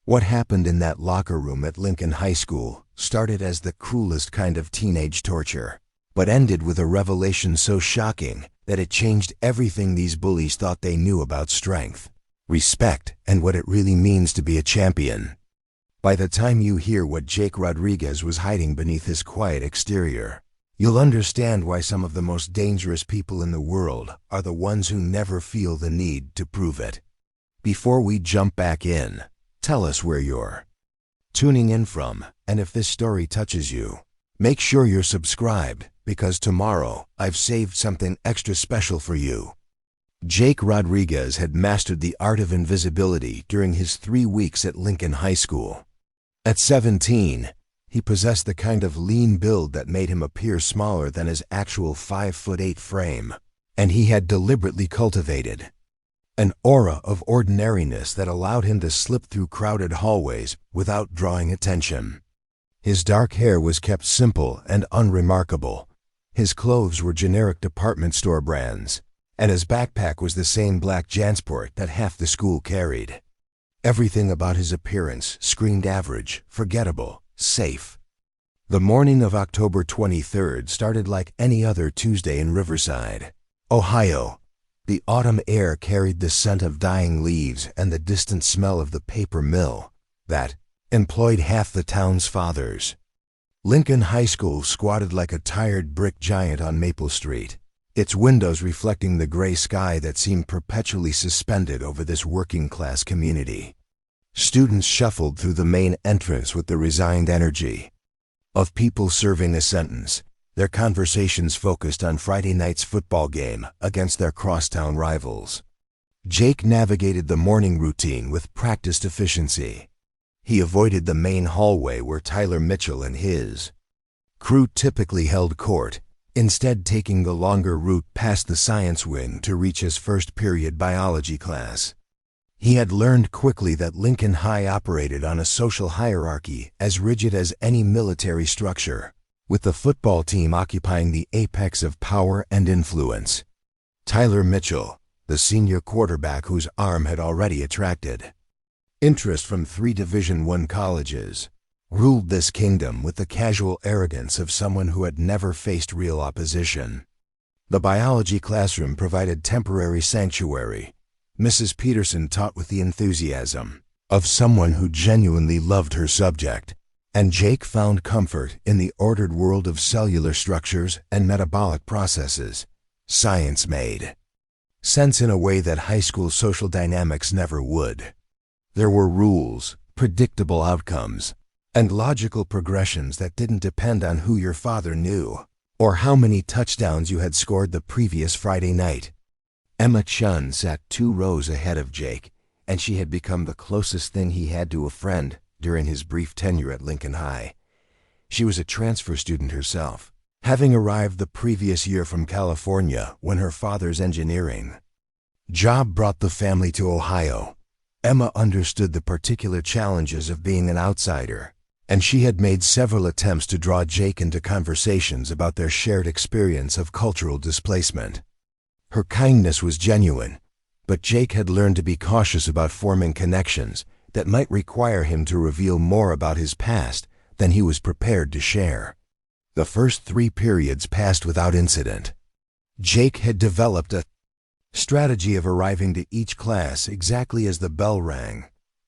What happened in that locker room at Lincoln High School started as the cruelest kind of teenage torture, but ended with a revelation so shocking that it changed everything these bullies thought they knew about strength, respect, and what it really means to be a champion. By the time you hear what Jake Rodriguez was hiding beneath his quiet exterior, you'll understand why some of the most dangerous people in the world are the ones who never feel the need to prove it. Before we jump back in, tell us where you're tuning in from, and if this story touches you, make sure you're subscribed, because tomorrow I've saved something extra special for you. Jake Rodriguez had mastered the art of invisibility during his 3 weeks at Lincoln High School. At 17, he possessed the kind of lean build that made him appear smaller than his actual 5'8" frame, and he had deliberately cultivated an aura of ordinariness that allowed him to slip through crowded hallways without drawing attention. His dark hair was kept simple and unremarkable. His clothes were generic department store brands, and his backpack was the same black Jansport that half the school carried. Everything about his appearance screamed average, forgettable, safe. The morning of October 23rd started like any other Tuesday in Riverside, Ohio. The autumn air carried the scent of dying leaves and the distant smell of the paper mill that employed half the town's fathers. Lincoln High School squatted like a tired brick giant on Maple Street, its windows reflecting the gray sky that seemed perpetually suspended over this working-class community. Students shuffled through the main entrance with the resigned energy of people serving a sentence, their conversations focused on Friday night's football game against their crosstown rivals. Jake navigated the morning routine with practiced efficiency. He avoided the main hallway where Tyler Mitchell and his crew typically held court, instead taking the longer route past the science wing to reach his first period biology class. He had learned quickly that Lincoln High operated on a social hierarchy as rigid as any military structure, with the football team occupying the apex of power and influence. Tyler Mitchell, the senior quarterback whose arm had already attracted interest from 3 Division I colleges, ruled this kingdom with the casual arrogance of someone who had never faced real opposition. The biology classroom provided temporary sanctuary. Mrs. Peterson taught with the enthusiasm of someone who genuinely loved her subject, and Jake found comfort in the ordered world of cellular structures and metabolic processes. Science made sense in a way that high school social dynamics never would. There were rules, predictable outcomes, and logical progressions that didn't depend on who your father knew or how many touchdowns you had scored the previous Friday night. Emma Chun sat 2 rows ahead of Jake, and she had become the closest thing he had to a friend during his brief tenure at Lincoln High. She was a transfer student herself, having arrived the previous year from California when her father's engineering job brought the family to Ohio. Emma understood the particular challenges of being an outsider, and she had made several attempts to draw Jake into conversations about their shared experience of cultural displacement. Her kindness was genuine, but Jake had learned to be cautious about forming connections that might require him to reveal more about his past than he was prepared to share. The first 3 periods passed without incident. Jake had developed a strategy of arriving to each class exactly as the bell rang,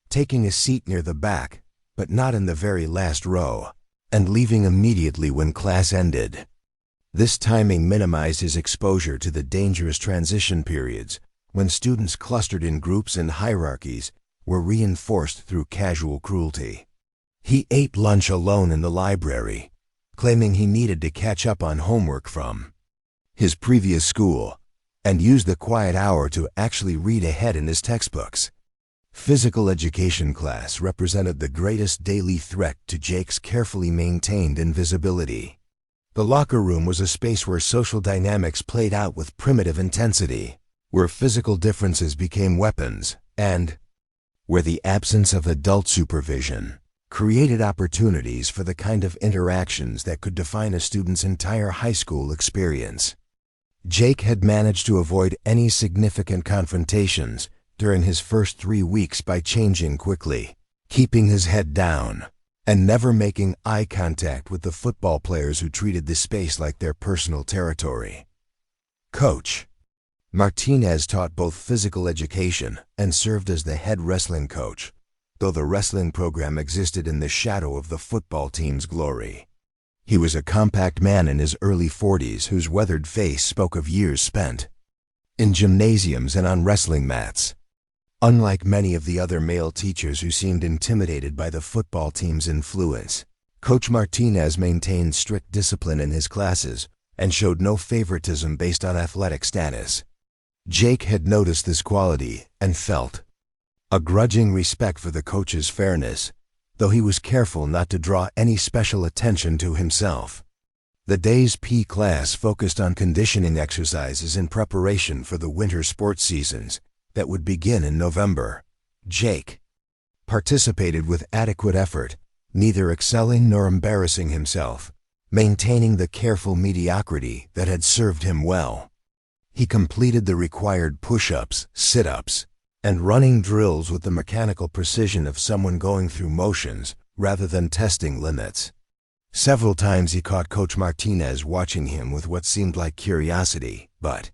taking a seat near the back, but not in the very last row, and leaving immediately when class ended. This timing minimized his exposure to the dangerous transition periods when students clustered in groups and hierarchies were reinforced through casual cruelty. He ate lunch alone in the library, claiming he needed to catch up on homework from his previous school, and used the quiet hour to actually read ahead in his textbooks. Physical education class represented the greatest daily threat to Jake's carefully maintained invisibility. The locker room was a space where social dynamics played out with primitive intensity, where physical differences became weapons, and where the absence of adult supervision created opportunities for the kind of interactions that could define a student's entire high school experience. Jake had managed to avoid any significant confrontations during his first 3 weeks by changing quickly, keeping his head down and never making eye contact with the football players who treated the space like their personal territory. Coach Martinez taught both physical education and served as the head wrestling coach, though the wrestling program existed in the shadow of the football team's glory. He was a compact man in his early 40s whose weathered face spoke of years spent in gymnasiums and on wrestling mats. Unlike many of the other male teachers who seemed intimidated by the football team's influence, Coach Martinez maintained strict discipline in his classes and showed no favoritism based on athletic status. Jake had noticed this quality and felt a grudging respect for the coach's fairness, though he was careful not to draw any special attention to himself. The day's P class focused on conditioning exercises in preparation for the winter sports seasons that would begin in November. Jake participated with adequate effort, neither excelling nor embarrassing himself, maintaining the careful mediocrity that had served him well. He completed the required push-ups, sit-ups, and running drills with the mechanical precision of someone going through motions rather than testing limits. Several times he caught Coach Martinez watching him with what seemed like curiosity, but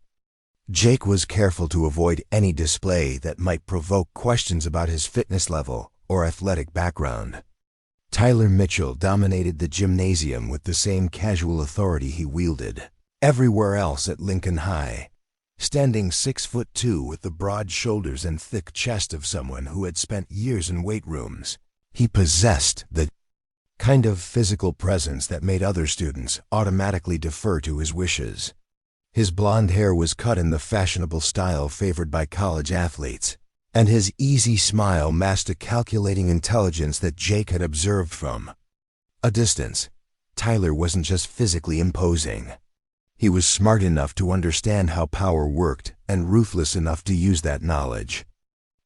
Jake was careful to avoid any display that might provoke questions about his fitness level or athletic background. Tyler Mitchell dominated the gymnasium with the same casual authority he wielded everywhere else at Lincoln High, standing 6'2" with the broad shoulders and thick chest of someone who had spent years in weight rooms. He possessed the kind of physical presence that made other students automatically defer to his wishes. His blonde hair was cut in the fashionable style favored by college athletes, and his easy smile masked a calculating intelligence that Jake had observed from a distance. Tyler wasn't just physically imposing. He was smart enough to understand how power worked and ruthless enough to use that knowledge.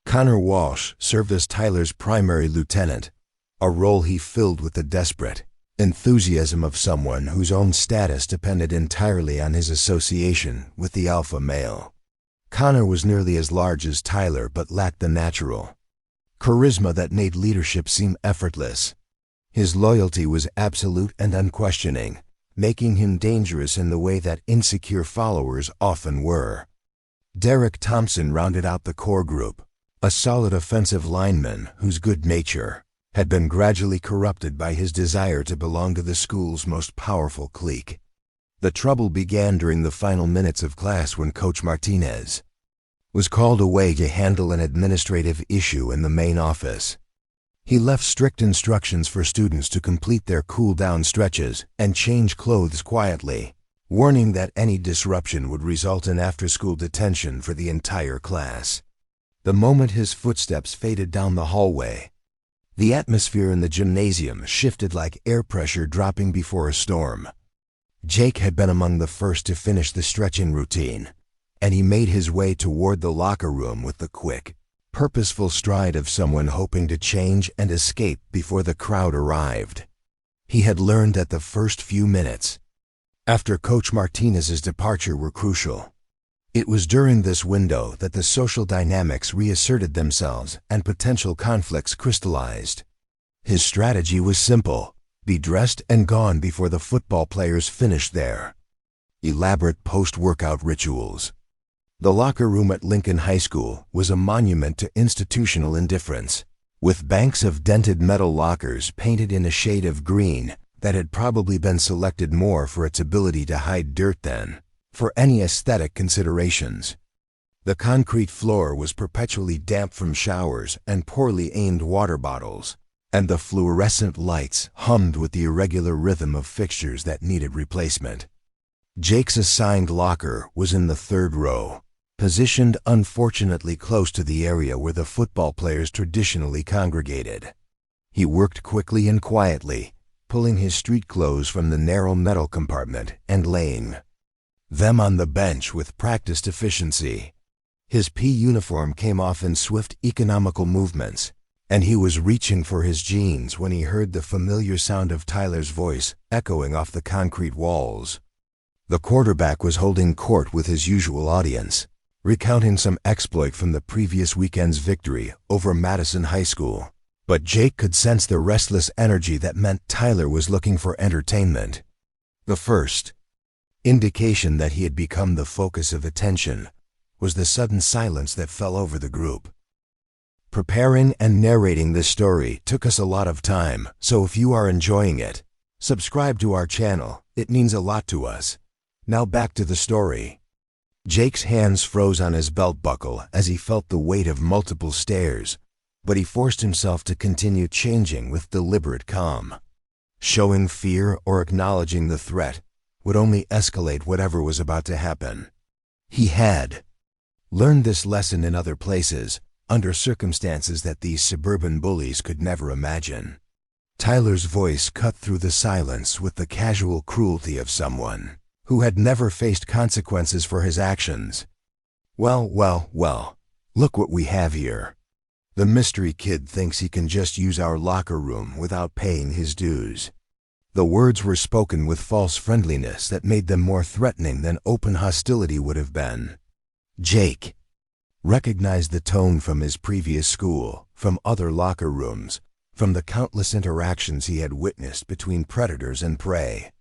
Connor Walsh served as Tyler's primary lieutenant, a role he filled with the desperate enthusiasm of someone whose own status depended entirely on his association with the alpha male. Connor was nearly as large as Tyler but lacked the natural charisma that made leadership seem effortless. His loyalty was absolute and unquestioning, making him dangerous in the way that insecure followers often were. Derek Thompson rounded out the core group, a solid offensive lineman whose good nature had been gradually corrupted by his desire to belong to the school's most powerful clique. The trouble began during the final minutes of class when Coach Martinez was called away to handle an administrative issue in the main office. He left strict instructions for students to complete their cool-down stretches and change clothes quietly, warning that any disruption would result in after-school detention for the entire class. The moment his footsteps faded down the hallway, the atmosphere in the gymnasium shifted like air pressure dropping before a storm. Jake had been among the first to finish the stretching routine, and he made his way toward the locker room with the quick, purposeful stride of someone hoping to change and escape before the crowd arrived. He had learned that the first few minutes after Coach Martinez's departure were crucial. It was during this window that the social dynamics reasserted themselves and potential conflicts crystallized. His strategy was simple: be dressed and gone before the football players finished their elaborate post-workout rituals. The locker room at Lincoln High School was a monument to institutional indifference, with banks of dented metal lockers painted in a shade of green that had probably been selected more for its ability to hide dirt than for any aesthetic considerations. The concrete floor was perpetually damp from showers and poorly aimed water bottles, and the fluorescent lights hummed with the irregular rhythm of fixtures that needed replacement. Jake's assigned locker was in the third row, positioned unfortunately close to the area where the football players traditionally congregated. He worked quickly and quietly, pulling his street clothes from the narrow metal compartment and laying them on the bench with practiced efficiency. His P uniform came off in swift, economical movements, and he was reaching for his jeans when he heard the familiar sound of Tyler's voice echoing off the concrete walls. The quarterback was holding court with his usual audience, recounting some exploit from the previous weekend's victory over Madison High School. But Jake could sense the restless energy that meant Tyler was looking for entertainment. The first indication that he had become the focus of attention was the sudden silence that fell over the group. Preparing and narrating this story took us a lot of time, so if you are enjoying it, subscribe to our channel. It means a lot to us. Now back to the story. Jake's hands froze on his belt buckle as he felt the weight of multiple stares, but he forced himself to continue changing with deliberate calm. Showing fear or acknowledging the threat would only escalate whatever was about to happen. He had learned this lesson in other places, under circumstances that these suburban bullies could never imagine. Tyler's voice cut through the silence with the casual cruelty of someone who had never faced consequences for his actions. Well, look what we have here. The mystery kid thinks he can just use our locker room without paying his dues. The words were spoken with false friendliness that made them more threatening than open hostility would have been. Jake recognized the tone from his previous school, from other locker rooms, from the countless interactions he had witnessed between predators and prey.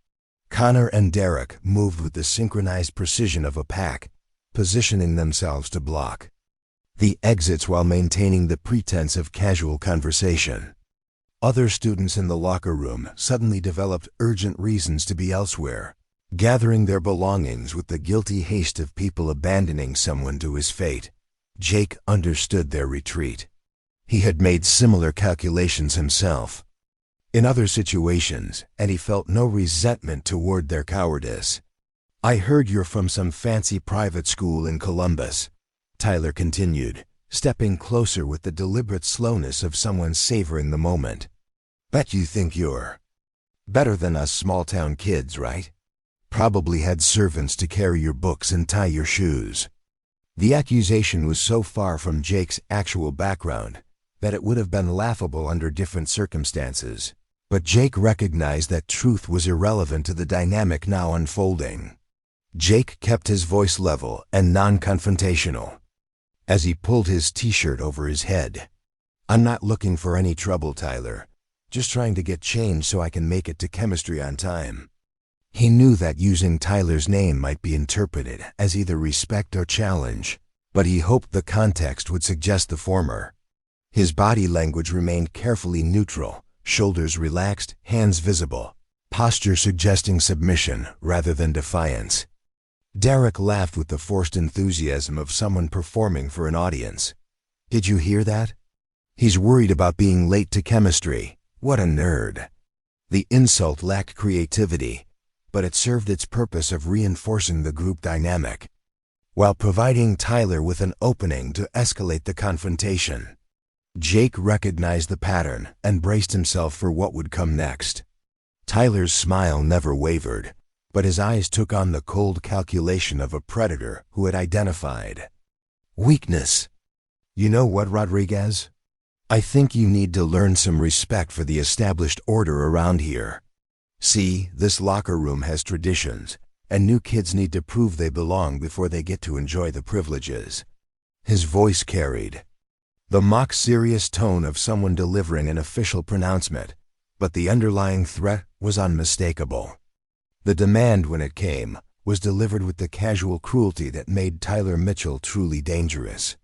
Connor and Derek moved with the synchronized precision of a pack, positioning themselves to block the exits while maintaining the pretense of casual conversation. Other students in the locker room suddenly developed urgent reasons to be elsewhere, gathering their belongings with the guilty haste of people abandoning someone to his fate. Jake understood their retreat. He had made similar calculations himself in other situations, and he felt no resentment toward their cowardice. "I heard you're from some fancy private school in Columbus," Tyler continued, stepping closer with the deliberate slowness of someone savoring the moment. "Bet you think you're better than us small-town kids, right? Probably had servants to carry your books and tie your shoes." The accusation was so far from Jake's actual background that it would have been laughable under different circumstances. But Jake recognized that truth was irrelevant to the dynamic now unfolding. Jake kept his voice level and non-confrontational as he pulled his t-shirt over his head. "I'm not looking for any trouble, Tyler. Just trying to get changed so I can make it to chemistry on time." He knew that using Tyler's name might be interpreted as either respect or challenge, but he hoped the context would suggest the former. His body language remained carefully neutral, shoulders relaxed, hands visible, posture suggesting submission rather than defiance. Derek laughed with the forced enthusiasm of someone performing for an audience. "Did you hear that? He's worried about being late to chemistry. What a nerd." The insult lacked creativity, but it served its purpose of reinforcing the group dynamic, while providing Tyler with an opening to escalate the confrontation. Jake recognized the pattern and braced himself for what would come next. Tyler's smile never wavered, but his eyes took on the cold calculation of a predator who had identified weakness. "You know what, Rodriguez? I think you need to learn some respect for the established order around here. See, this locker room has traditions, and new kids need to prove they belong before they get to enjoy the privileges." His voice carried the mock-serious tone of someone delivering an official pronouncement, but the underlying threat was unmistakable. The demand, when it came, was delivered with the casual cruelty that made Tyler Mitchell truly dangerous.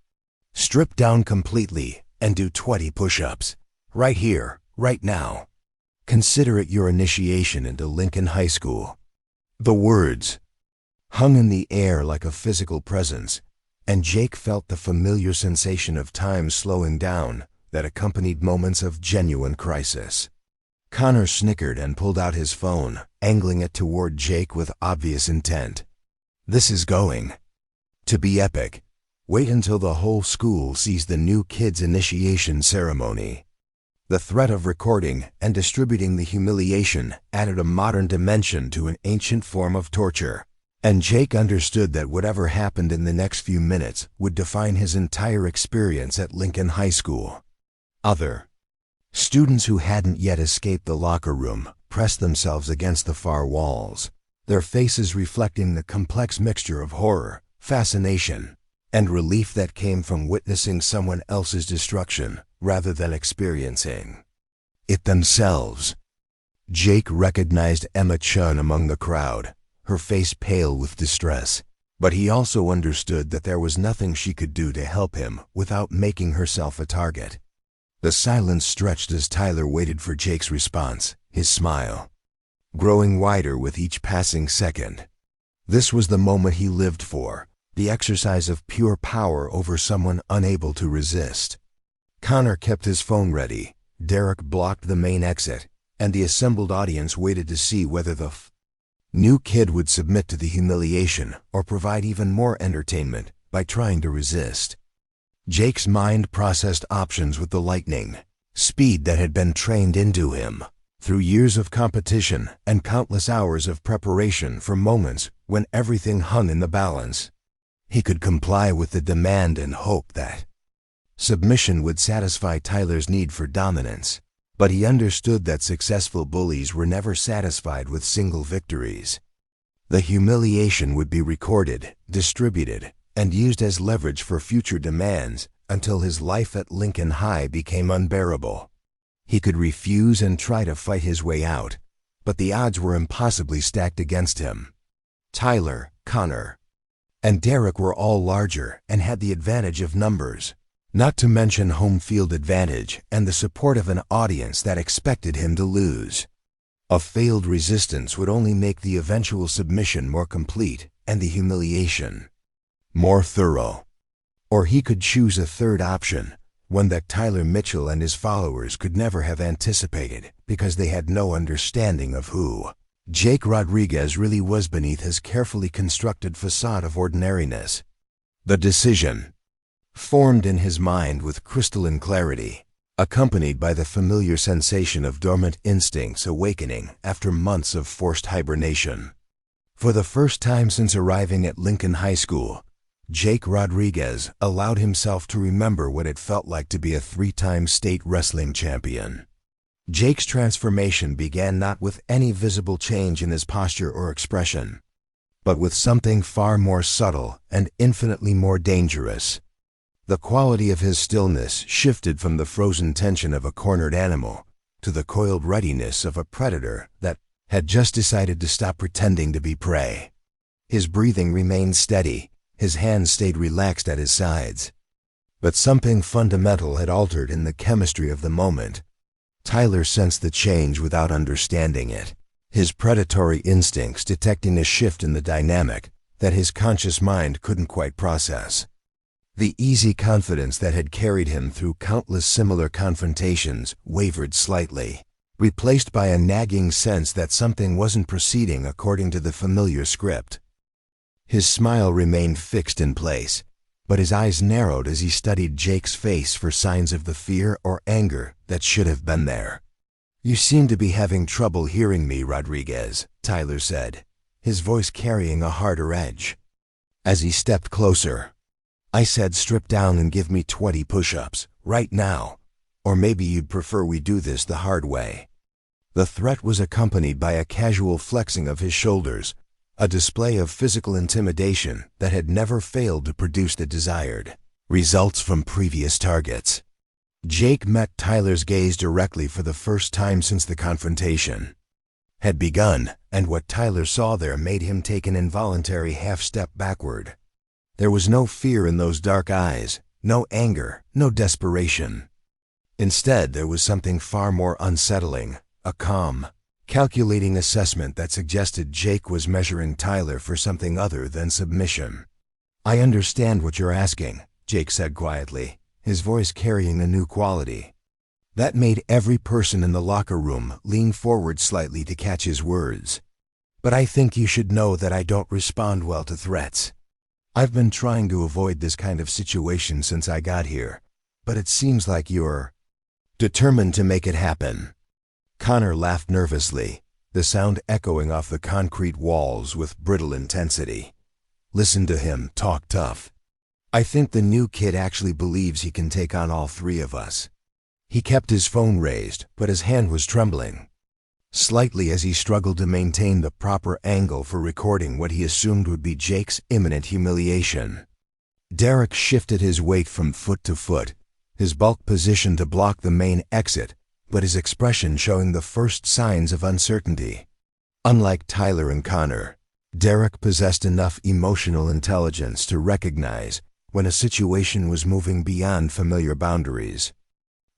"Strip down completely and do 20 push-ups. Right here, right now. Consider it your initiation into Lincoln High School." The words hung in the air like a physical presence, and Jake felt the familiar sensation of time slowing down that accompanied moments of genuine crisis. Connor snickered and pulled out his phone, angling it toward Jake with obvious intent. "This is going to be epic. Wait until the whole school sees the new kid's initiation ceremony." The threat of recording and distributing the humiliation added a modern dimension to an ancient form of torture, and Jake understood that whatever happened in the next few minutes would define his entire experience at Lincoln High School. Other students who hadn't yet escaped the locker room pressed themselves against the far walls, their faces reflecting the complex mixture of horror, fascination, and relief that came from witnessing someone else's destruction rather than experiencing it themselves. Jake recognized Emma Chun among the crowd, her face pale with distress, but he also understood that there was nothing she could do to help him without making herself a target. The silence stretched as Tyler waited for Jake's response, his smile growing wider with each passing second. This was the moment he lived for, the exercise of pure power over someone unable to resist. Connor kept his phone ready, Derek blocked the main exit, and the assembled audience waited to see whether the new kid would submit to the humiliation or provide even more entertainment by trying to resist. Jake's mind processed options with the lightning speed that had been trained into him through years of competition and countless hours of preparation for moments when everything hung in the balance. He could comply with the demand and hope that submission would satisfy Tyler's need for dominance, but he understood that successful bullies were never satisfied with single victories. The humiliation would be recorded, distributed, and used as leverage for future demands until his life at Lincoln High became unbearable. He could refuse and try to fight his way out, but the odds were impossibly stacked against him. Tyler, Connor, and Derek were all larger and had the advantage of numbers, not to mention home field advantage and the support of an audience that expected him to lose. A failed resistance would only make the eventual submission more complete and the humiliation more thorough. Or he could choose a third option, one that Tyler Mitchell and his followers could never have anticipated because they had no understanding of who Jake Rodriguez really was beneath his carefully constructed facade of ordinariness. The decision formed in his mind with crystalline clarity, accompanied by the familiar sensation of dormant instincts awakening after months of forced hibernation. For the first time since arriving at Lincoln High School, Jake Rodriguez allowed himself to remember what it felt like to be a three-time state wrestling champion. Jake's transformation began not with any visible change in his posture or expression, but with something far more subtle and infinitely more dangerous. The quality of his stillness shifted from the frozen tension of a cornered animal to the coiled readiness of a predator that had just decided to stop pretending to be prey. His breathing remained steady, his hands stayed relaxed at his sides. But something fundamental had altered in the chemistry of the moment. Tyler sensed the change without understanding it, his predatory instincts detecting a shift in the dynamic that his conscious mind couldn't quite process. The easy confidence that had carried him through countless similar confrontations wavered slightly, replaced by a nagging sense that something wasn't proceeding according to the familiar script. His smile remained fixed in place, but his eyes narrowed as he studied Jake's face for signs of the fear or anger that should have been there. "You seem to be having trouble hearing me, Rodriguez," Tyler said, his voice carrying a harder edge. As he stepped closer, "I said strip down and give me 20 push-ups, right now, or maybe you'd prefer we do this the hard way." The threat was accompanied by a casual flexing of his shoulders, a display of physical intimidation that had never failed to produce the desired results from previous targets. Jake met Tyler's gaze directly for the first time since the confrontation had begun, and what Tyler saw there made him take an involuntary half-step backward. There was no fear in those dark eyes, no anger, no desperation. Instead, there was something far more unsettling, a calm, calculating assessment that suggested Jake was measuring Tyler for something other than submission. "I understand what you're asking," Jake said quietly, his voice carrying a new quality. That made every person in the locker room lean forward slightly to catch his words. "But I think you should know that I don't respond well to threats. I've been trying to avoid this kind of situation since I got here, but it seems like you're determined to make it happen." Connor laughed nervously, the sound echoing off the concrete walls with brittle intensity. "Listen to him talk tough. I think the new kid actually believes he can take on all three of us." He kept his phone raised, but his hand was trembling slightly as he struggled to maintain the proper angle for recording what he assumed would be Jake's imminent humiliation. Derek shifted his weight from foot to foot, his bulk positioned to block the main exit, but his expression showing the first signs of uncertainty. Unlike Tyler and Connor, Derek possessed enough emotional intelligence to recognize when a situation was moving beyond familiar boundaries.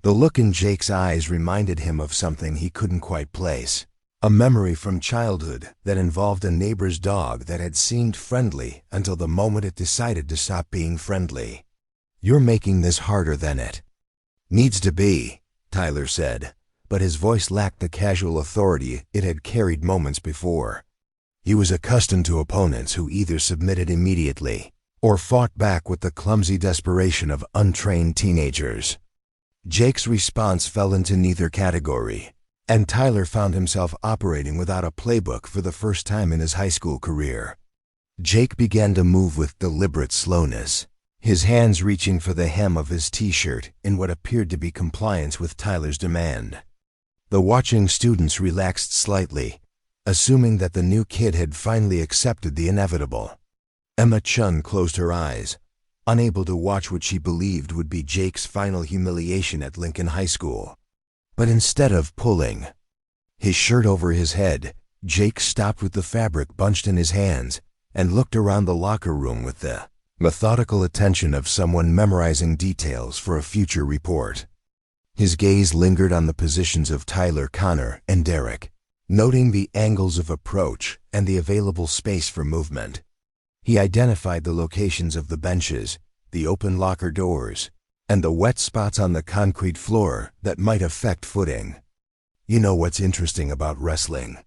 The look in Jake's eyes reminded him of something he couldn't quite place, a memory from childhood that involved a neighbor's dog that had seemed friendly until the moment it decided to stop being friendly. "You're making this harder than it needs to be," Tyler said, but his voice lacked the casual authority it had carried moments before. He was accustomed to opponents who either submitted immediately or fought back with the clumsy desperation of untrained teenagers. Jake's response fell into neither category, and Tyler found himself operating without a playbook for the first time in his high school career. Jake began to move with deliberate slowness, his hands reaching for the hem of his t-shirt in what appeared to be compliance with Tyler's demand. The watching students relaxed slightly, assuming that the new kid had finally accepted the inevitable. Emma Chun closed her eyes, unable to watch what she believed would be Jake's final humiliation at Lincoln High School. But instead of pulling his shirt over his head, Jake stopped with the fabric bunched in his hands and looked around the locker room with the methodical attention of someone memorizing details for a future report. His gaze lingered on the positions of Tyler, Connor, and Derek, noting the angles of approach and the available space for movement. He identified the locations of the benches, the open locker doors, and the wet spots on the concrete floor that might affect footing. "You know what's interesting about wrestling?"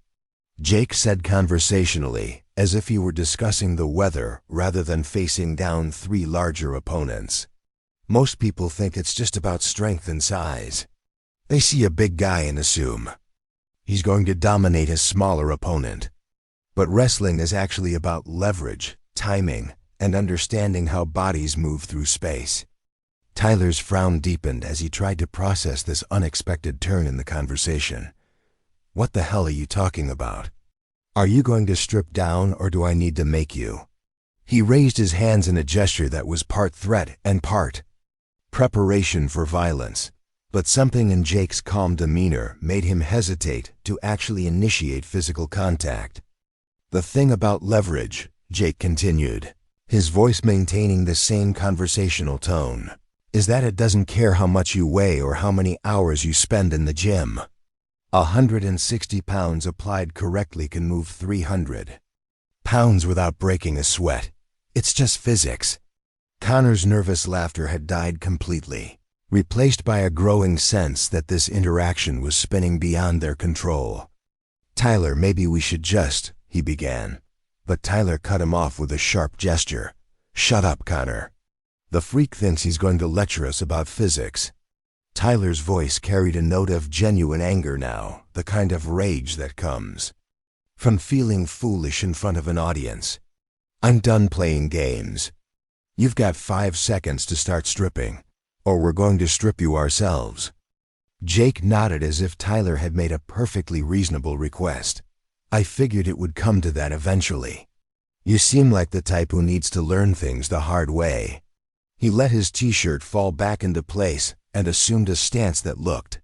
Jake said conversationally, as if he were discussing the weather rather than facing down three larger opponents. "Most people think it's just about strength and size. They see a big guy and assume he's going to dominate a smaller opponent. But wrestling is actually about leverage, timing, and understanding how bodies move through space." Tyler's frown deepened as he tried to process this unexpected turn in the conversation. "What the hell are you talking about? Are you going to strip down, or do I need to make you?" He raised his hands in a gesture that was part threat and part preparation for violence, but something in Jake's calm demeanor made him hesitate to actually initiate physical contact. "The thing about leverage," Jake continued, his voice maintaining the same conversational tone, "is that it doesn't care how much you weigh or how many hours you spend in the gym. 160 pounds applied correctly can move 300 pounds without breaking a sweat. It's just physics." Connor's nervous laughter had died completely, replaced by a growing sense that this interaction was spinning beyond their control. "Tyler, maybe we should just," he began, but Tyler cut him off with a sharp gesture. "Shut up, Connor. The freak thinks he's going to lecture us about physics." Tyler's voice carried a note of genuine anger now, the kind of rage that comes from feeling foolish in front of an audience. "I'm done playing games. You've got 5 seconds to start stripping, or we're going to strip you ourselves." Jake nodded as if Tyler had made a perfectly reasonable request. "I figured it would come to that eventually. You seem like the type who needs to learn things the hard way." He let his t-shirt fall back into place and assumed a stance that looked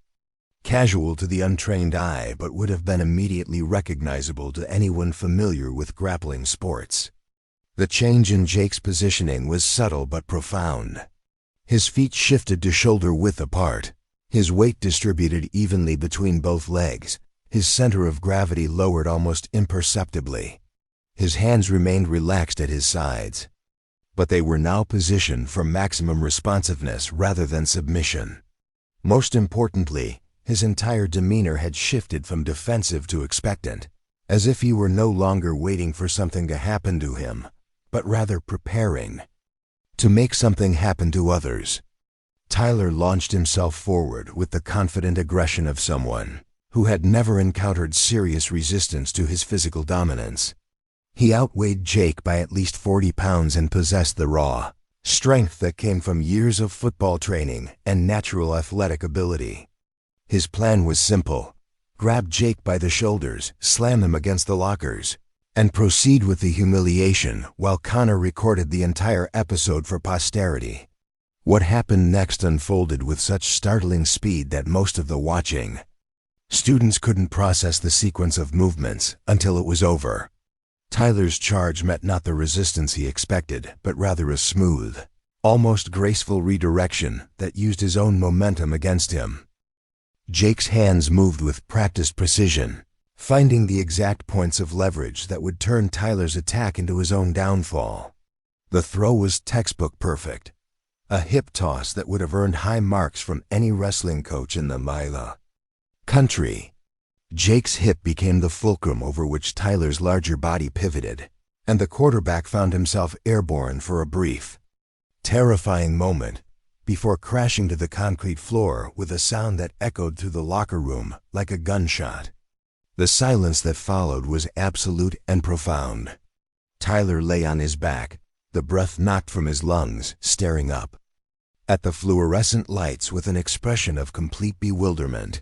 casual to the untrained eye but would have been immediately recognizable to anyone familiar with grappling sports. The change in Jake's positioning was subtle but profound. His feet shifted to shoulder-width apart, his weight distributed evenly between both legs, his center of gravity lowered almost imperceptibly. His hands remained relaxed at his sides, but they were now positioned for maximum responsiveness rather than submission. Most importantly, his entire demeanor had shifted from defensive to expectant, as if he were no longer waiting for something to happen to him, but rather preparing to make something happen to others. Tyler launched himself forward with the confident aggression of someone who had never encountered serious resistance to his physical dominance. He outweighed Jake by at least 40 pounds and possessed the raw strength that came from years of football training and natural athletic ability. His plan was simple: grab Jake by the shoulders, slam him against the lockers, and proceed with the humiliation while Connor recorded the entire episode for posterity. What happened next unfolded with such startling speed that most of the watching students couldn't process the sequence of movements until it was over. Tyler's charge met not the resistance he expected, but rather a smooth, almost graceful redirection that used his own momentum against him. Jake's hands moved with practiced precision, finding the exact points of leverage that would turn Tyler's attack into his own downfall. The throw was textbook perfect, a hip toss that would have earned high marks from any wrestling coach in the Mila country. Jake's hip became the fulcrum over which Tyler's larger body pivoted, and the quarterback found himself airborne for a brief, terrifying moment before crashing to the concrete floor with a sound that echoed through the locker room like a gunshot. The silence that followed was absolute and profound. Tyler lay on his back, the breath knocked from his lungs, staring up at the fluorescent lights with an expression of complete bewilderment.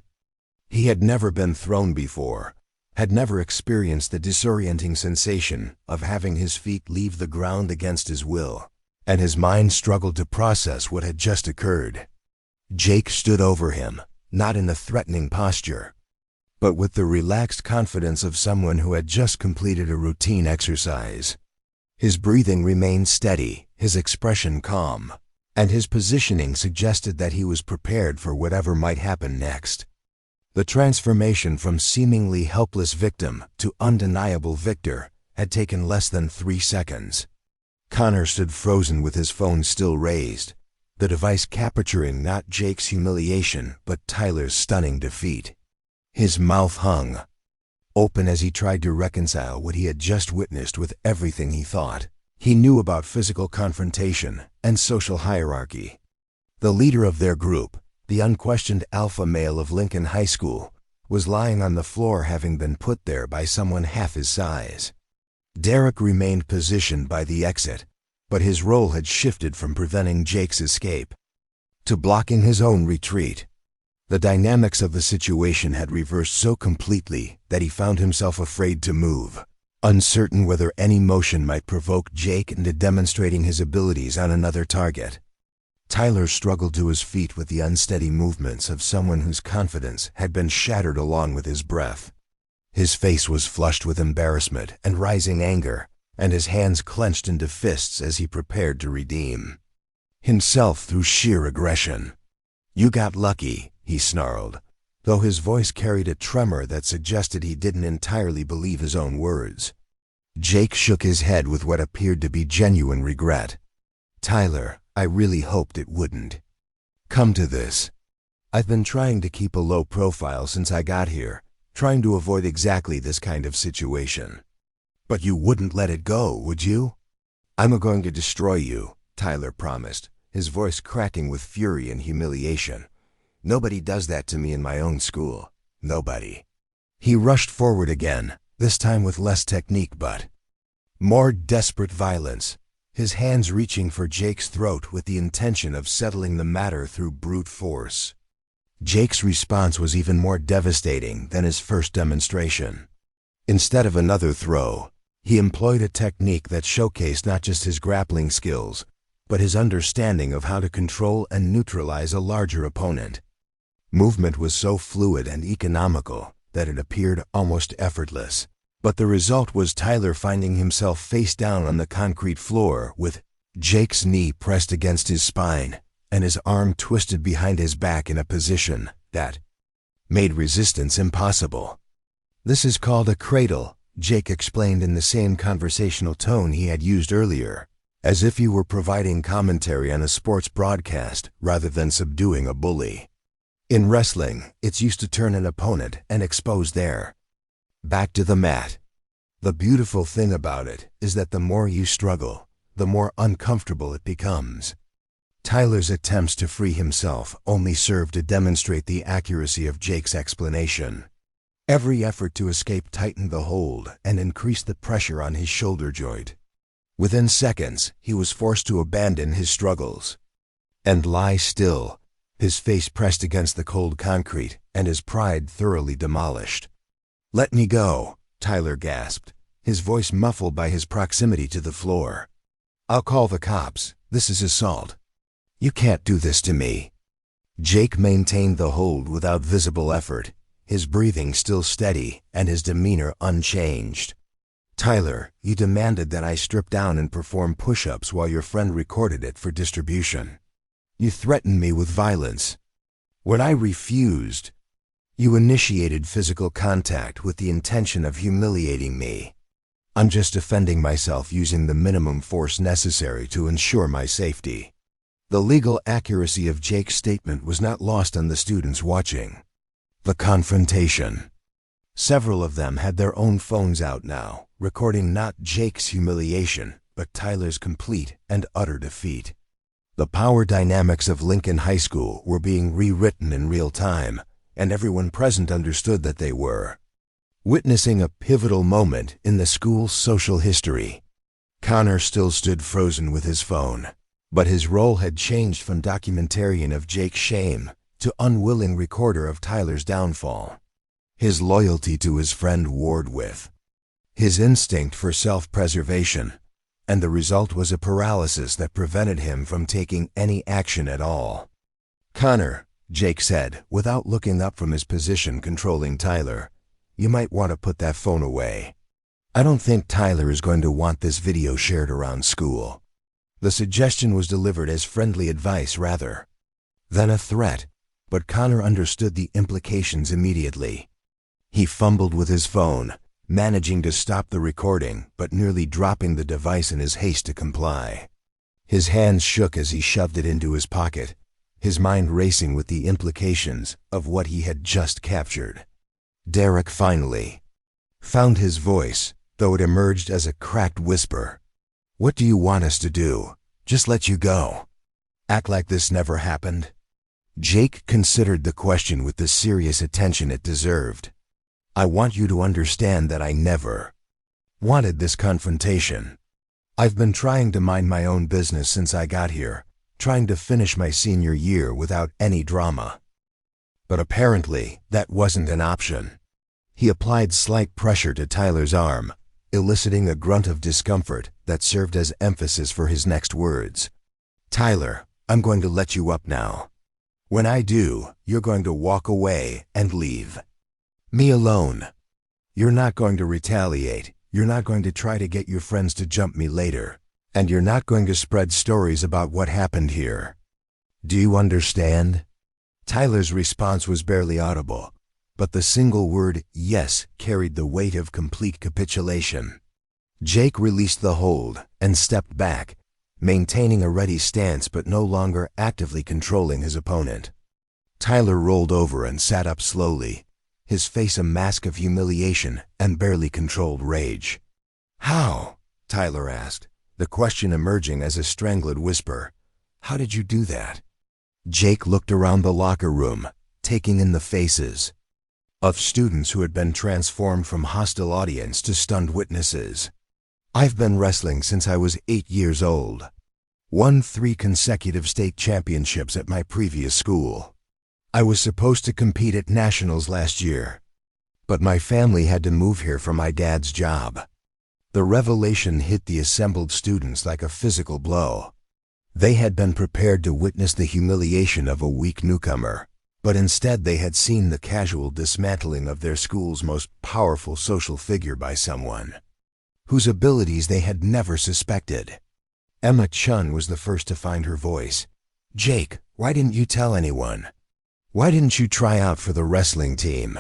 He had never been thrown before, had never experienced the disorienting sensation of having his feet leave the ground against his will, and his mind struggled to process what had just occurred. Jake stood over him, not in a threatening posture, but with the relaxed confidence of someone who had just completed a routine exercise. His breathing remained steady, his expression calm, and his positioning suggested that he was prepared for whatever might happen next. The transformation from seemingly helpless victim to undeniable victor had taken less than 3 seconds. Connor stood frozen with his phone still raised, the device capturing not Jake's humiliation but Tyler's stunning defeat. His mouth hung open as he tried to reconcile what he had just witnessed with everything he thought he knew about physical confrontation and social hierarchy. The leader of their group, the unquestioned alpha male of Lincoln High School, was lying on the floor having been put there by someone half his size. Derek remained positioned by the exit, but his role had shifted from preventing Jake's escape to blocking his own retreat. The dynamics of the situation had reversed so completely that he found himself afraid to move, uncertain whether any motion might provoke Jake into demonstrating his abilities on another target. Tyler struggled to his feet with the unsteady movements of someone whose confidence had been shattered along with his breath. His face was flushed with embarrassment and rising anger, and his hands clenched into fists as he prepared to redeem himself through sheer aggression. "You got lucky," he snarled, though his voice carried a tremor that suggested he didn't entirely believe his own words. Jake shook his head with what appeared to be genuine regret. "Tyler, I really hoped it wouldn't come to this. I've been trying to keep a low profile since I got here, trying to avoid exactly this kind of situation. But you wouldn't let it go, would you?" "I'm going to destroy you," Tyler promised, his voice cracking with fury and humiliation. "Nobody does that to me in my own school. Nobody." He rushed forward again, this time with less technique but more desperate violence, his hands reaching for Jake's throat with the intention of settling the matter through brute force. Jake's response was even more devastating than his first demonstration. Instead of another throw, he employed a technique that showcased not just his grappling skills, but his understanding of how to control and neutralize a larger opponent. Movement was so fluid and economical that it appeared almost effortless. But the result was Tyler finding himself face down on the concrete floor with Jake's knee pressed against his spine and his arm twisted behind his back in a position that made resistance impossible. "This is called a cradle," Jake explained in the same conversational tone he had used earlier, as if he were providing commentary on a sports broadcast rather than subduing a bully. "In wrestling, it's used to turn an opponent and expose their back to the mat. The beautiful thing about it is that the more you struggle, the more uncomfortable it becomes." Tyler's attempts to free himself only served to demonstrate the accuracy of Jake's explanation. Every effort to escape tightened the hold and increased the pressure on his shoulder joint. Within seconds, he was forced to abandon his struggles and lie still, his face pressed against the cold concrete and his pride thoroughly demolished. "Let me go," Tyler gasped, his voice muffled by his proximity to the floor. "I'll call the cops. This is assault. You can't do this to me." Jake maintained the hold without visible effort, his breathing still steady and his demeanor unchanged. "Tyler, you demanded that I strip down and perform push-ups while your friend recorded it for distribution. You threatened me with violence. When I refused, you initiated physical contact with the intention of humiliating me. I'm just defending myself using the minimum force necessary to ensure my safety." The legal accuracy of Jake's statement was not lost on the students watching. The confrontation. Several of them had their own phones out now, recording not Jake's humiliation, but Tyler's complete and utter defeat. The power dynamics of Lincoln High School were being rewritten in real time, and everyone present understood that they were witnessing a pivotal moment in the school's social history. Connor still stood frozen with his phone, but his role had changed from documentarian of Jake's shame to unwilling recorder of Tyler's downfall. His loyalty to his friend warred with his instinct for self-preservation, and the result was a paralysis that prevented him from taking any action at all. "Connor," Jake said, without looking up from his position controlling Tyler, "you might want to put that phone away. I don't think Tyler is going to want this video shared around school." The suggestion was delivered as friendly advice rather than a threat, but Connor understood the implications immediately. He fumbled with his phone, managing to stop the recording but nearly dropping the device in his haste to comply. His hands shook as he shoved it into his pocket, his mind racing with the implications of what he had just captured. Derek finally found his voice, though it emerged as a cracked whisper. "What do you want us to do? Just let you go? Act like this never happened?" Jake considered the question with the serious attention it deserved. "I want you to understand that I never wanted this confrontation. I've been trying to mind my own business since I got here, trying to finish my senior year without any drama. But apparently, that wasn't an option." He applied slight pressure to Tyler's arm, eliciting a grunt of discomfort that served as emphasis for his next words. "Tyler, I'm going to let you up now. When I do, you're going to walk away and leave me alone. You're not going to retaliate, you're not going to try to get your friends to jump me later, and you're not going to spread stories about what happened here. Do you understand?" Tyler's response was barely audible, but the single word "yes" carried the weight of complete capitulation. Jake released the hold and stepped back, maintaining a ready stance but no longer actively controlling his opponent. Tyler rolled over and sat up slowly, his face a mask of humiliation and barely controlled rage. "How?" Tyler asked, the question emerging as a strangled whisper. "How did you do that?" Jake looked around the locker room, taking in the faces of students who had been transformed from hostile audience to stunned witnesses. "I've been wrestling since I was 8 years old. Won 3 consecutive state championships at my previous school. I was supposed to compete at nationals last year, but my family had to move here for my dad's job." The revelation hit the assembled students like a physical blow. They had been prepared to witness the humiliation of a weak newcomer, but instead they had seen the casual dismantling of their school's most powerful social figure by someone whose abilities they had never suspected. Emma Chun was the first to find her voice. "Jake, why didn't you tell anyone? Why didn't you try out for the wrestling team?"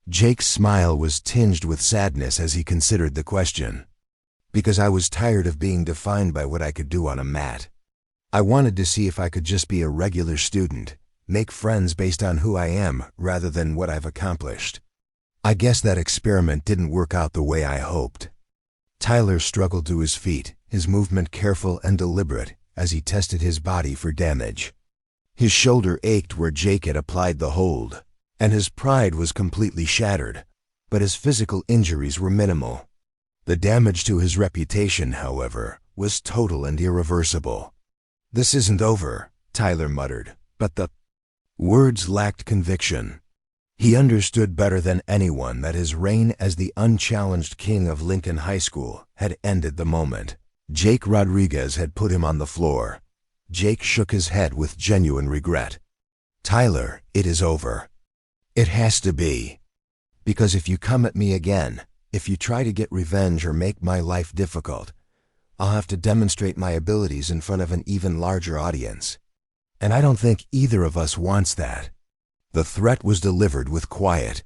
Jake's smile was tinged with sadness as he considered the question. "Because I was tired of being defined by what I could do on a mat. I wanted to see if I could just be a regular student, make friends based on who I am rather than what I've accomplished. I guess that experiment didn't work out the way I hoped." Tyler struggled to his feet, his movement careful and deliberate as he tested his body for damage. His shoulder ached where Jake had applied the hold, and his pride was completely shattered, but his physical injuries were minimal. The damage to his reputation, however, was total and irreversible. "This isn't over," Tyler muttered, but the words lacked conviction. He understood better than anyone that his reign as the unchallenged king of Lincoln High School had ended the moment Jake Rodriguez had put him on the floor. Jake shook his head with genuine regret. "Tyler, it is over. It has to be. Because if you come at me again, if you try to get revenge or make my life difficult, I'll have to demonstrate my abilities in front of an even larger audience. And I don't think either of us wants that." The threat was delivered with quiet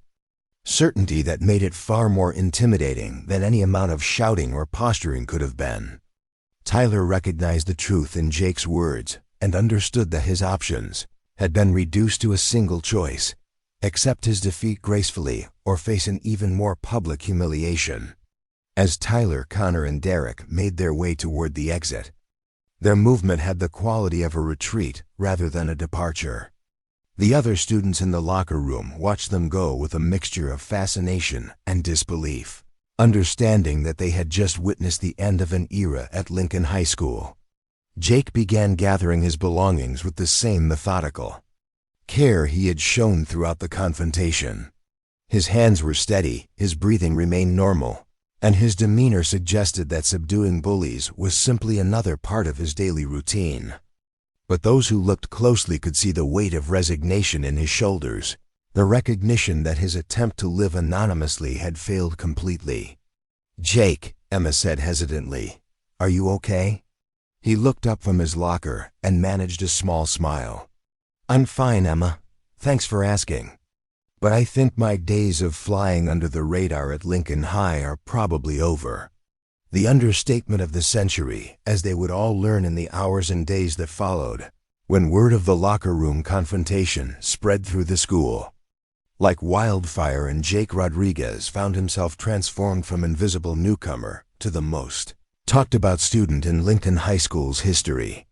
certainty that made it far more intimidating than any amount of shouting or posturing could have been. Tyler recognized the truth in Jake's words and understood that his options had been reduced to a single choice: accept his defeat gracefully or face an even more public humiliation. As Tyler, Connor, and Derek made their way toward the exit, their movement had the quality of a retreat rather than a departure. The other students in the locker room watched them go with a mixture of fascination and disbelief, understanding that they had just witnessed the end of an era at Lincoln High School. Jake began gathering his belongings with the same methodical care he had shown throughout the confrontation. His hands were steady, his breathing remained normal, and his demeanor suggested that subduing bullies was simply another part of his daily routine. But those who looked closely could see the weight of resignation in his shoulders, the recognition that his attempt to live anonymously had failed completely. "Jake," Emma said hesitantly, "are you okay?" He looked up from his locker and managed a small smile. "I'm fine, Emma. Thanks for asking. But I think my days of flying under the radar at Lincoln High are probably over." The understatement of the century, as they would all learn in the hours and days that followed, when word of the locker room confrontation spread through the school like wildfire, and Jake Rodriguez found himself transformed from invisible newcomer to the most talked about student in Lincoln High School's history.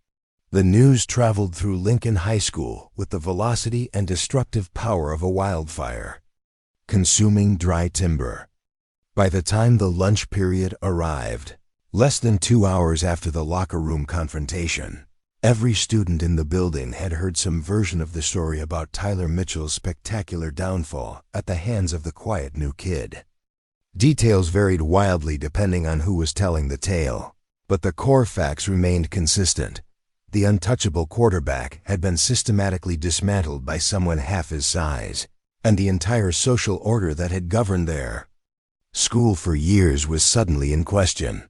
The news traveled through Lincoln High School with the velocity and destructive power of a wildfire, consuming dry timber. By the time the lunch period arrived, less than 2 hours after the locker room confrontation, every student in the building had heard some version of the story about Tyler Mitchell's spectacular downfall at the hands of the quiet new kid. Details varied wildly depending on who was telling the tale, but the core facts remained consistent. The untouchable quarterback had been systematically dismantled by someone half his size, and the entire social order that had governed their school for years was suddenly in question.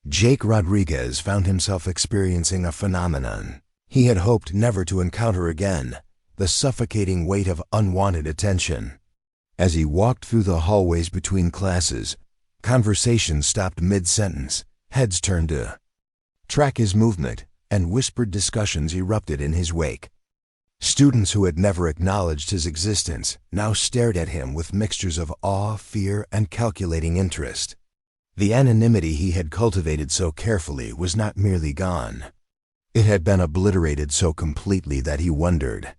Jake Rodriguez found himself experiencing a phenomenon he had hoped never to encounter again: the suffocating weight of unwanted attention. As he walked through the hallways between classes, conversations stopped mid-sentence, heads turned to track his movement, and whispered discussions erupted in his wake. Students who had never acknowledged his existence now stared at him with mixtures of awe, fear, and calculating interest. The anonymity he had cultivated so carefully was not merely gone. It had been obliterated so completely that he wondered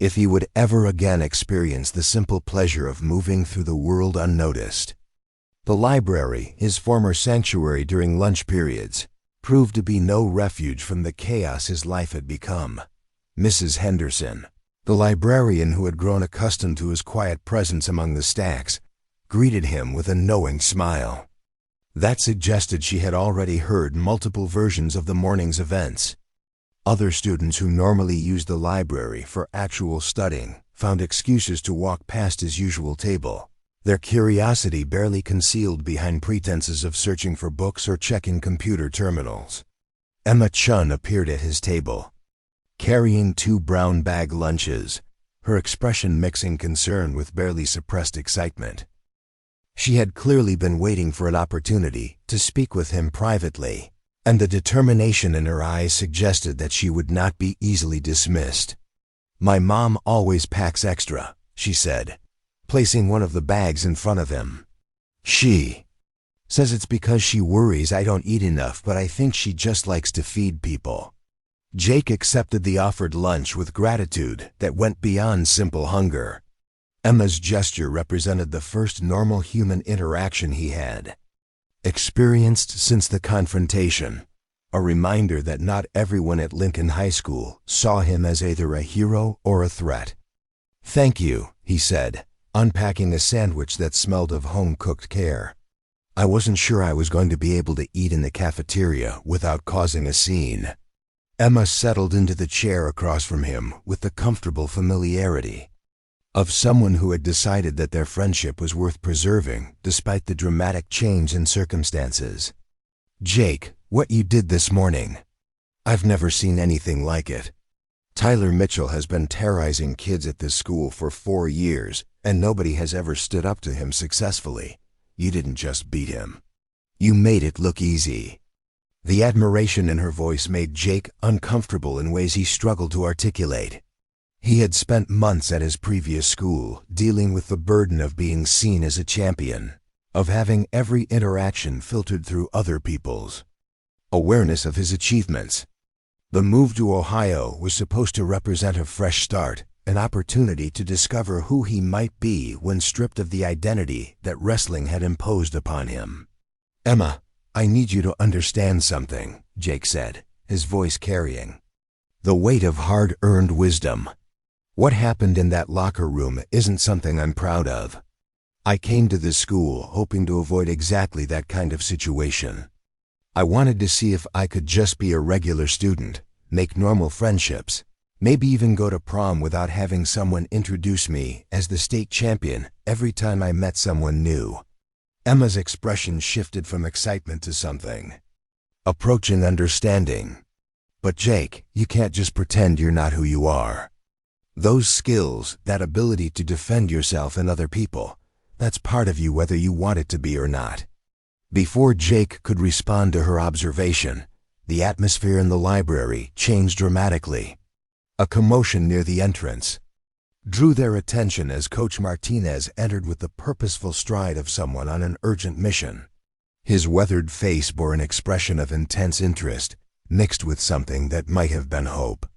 if he would ever again experience the simple pleasure of moving through the world unnoticed. The library, his former sanctuary during lunch periods, proved to be no refuge from the chaos his life had become. Mrs. Henderson, the librarian who had grown accustomed to his quiet presence among the stacks, greeted him with a knowing smile. That suggested she had already heard multiple versions of the morning's events. Other students who normally used the library for actual studying found excuses to walk past his usual table, their curiosity barely concealed behind pretenses of searching for books or checking computer terminals. Emma Chun appeared at his table, carrying 2 brown bag lunches, her expression mixing concern with barely suppressed excitement. She had clearly been waiting for an opportunity to speak with him privately, and the determination in her eyes suggested that she would not be easily dismissed. "My mom always packs extra," she said, placing one of the bags in front of him. "She says it's because she worries I don't eat enough, but I think she just likes to feed people." Jake accepted the offered lunch with gratitude that went beyond simple hunger. Emma's gesture represented the first normal human interaction he had experienced since the confrontation, a reminder that not everyone at Lincoln High School saw him as either a hero or a threat. "Thank you," he said, unpacking a sandwich that smelled of home-cooked care. I wasn't sure I was going to be able to eat in the cafeteria without causing a scene. Emma settled into the chair across from him with the comfortable familiarity of someone who had decided that their friendship was worth preserving despite the dramatic change in circumstances. "Jake, what you did this morning. I've never seen anything like it. Tyler Mitchell has been terrorizing kids at this school for 4 years, and nobody has ever stood up to him successfully. You didn't just beat him. You made it look easy." The admiration in her voice made Jake uncomfortable in ways he struggled to articulate. He had spent months at his previous school dealing with the burden of being seen as a champion, of having every interaction filtered through other people's awareness of his achievements. The move to Ohio was supposed to represent a fresh start, an opportunity to discover who he might be when stripped of the identity that wrestling had imposed upon him. "Emma, I need you to understand something," Jake said, his voice carrying the weight of hard-earned wisdom. "What happened in that locker room isn't something I'm proud of. I came to this school hoping to avoid exactly that kind of situation. I wanted to see if I could just be a regular student, make normal friendships, maybe even go to prom without having someone introduce me as the state champion every time I met someone new." Emma's expression shifted from excitement to something approaching understanding. "But Jake, you can't just pretend you're not who you are. Those skills, that ability to defend yourself and other people, that's part of you whether you want it to be or not." Before Jake could respond to her observation, the atmosphere in the library changed dramatically. A commotion near the entrance drew their attention as Coach Martinez entered with the purposeful stride of someone on an urgent mission. His weathered face bore an expression of intense interest, mixed with something that might have been hope.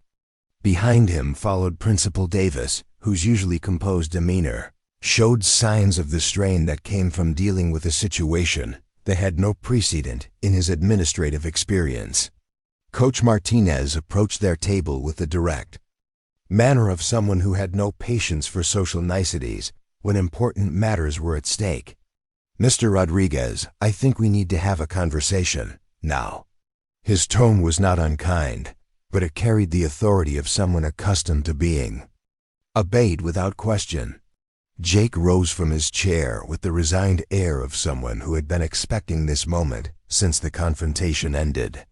Behind him followed Principal Davis, whose usually composed demeanor showed signs of the strain that came from dealing with a situation that had no precedent in his administrative experience. Coach Martinez approached their table with the direct manner of someone who had no patience for social niceties when important matters were at stake. "Mr. Rodriguez, I think we need to have a conversation now." His tone was not unkind, but it carried the authority of someone accustomed to being obeyed without question. Jake rose from his chair with the resigned air of someone who had been expecting this moment since the confrontation ended.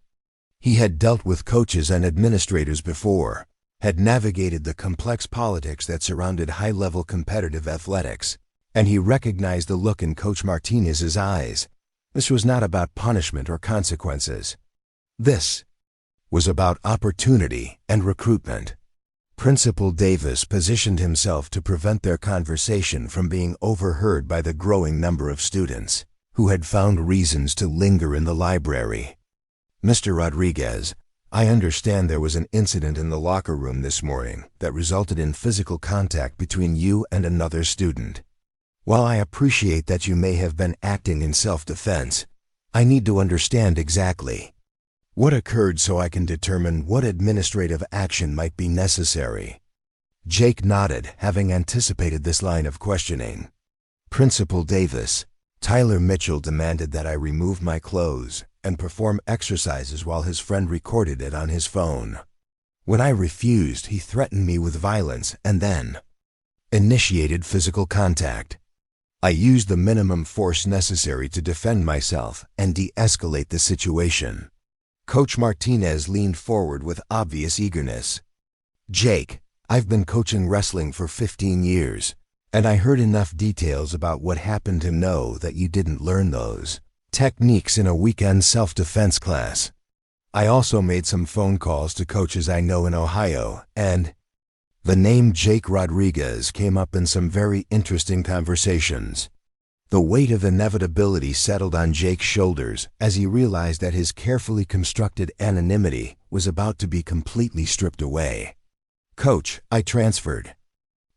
He had dealt with coaches and administrators before, had navigated the complex politics that surrounded high-level competitive athletics, and he recognized the look in Coach Martinez's eyes. This was not about punishment or consequences. This was about opportunity and recruitment. Principal Davis positioned himself to prevent their conversation from being overheard by the growing number of students who had found reasons to linger in the library. "Mr. Rodriguez, I understand there was an incident in the locker room this morning that resulted in physical contact between you and another student. While I appreciate that you may have been acting in self-defense, I need to understand exactly what occurred so I can determine what administrative action might be necessary." Jake nodded, having anticipated this line of questioning. "Principal Davis, Tyler Mitchell demanded that I remove my clothes and perform exercises while his friend recorded it on his phone. When I refused, he threatened me with violence and then initiated physical contact. I used the minimum force necessary to defend myself and de-escalate the situation." Coach Martinez leaned forward with obvious eagerness. "Jake, I've been coaching wrestling for 15 years, and I heard enough details about what happened to know that you didn't learn those techniques in a weekend self-defense class. I also made some phone calls to coaches I know in Ohio, and the name Jake Rodriguez came up in some very interesting conversations." The weight of inevitability settled on Jake's shoulders as he realized that his carefully constructed anonymity was about to be completely stripped away. "Coach, I transferred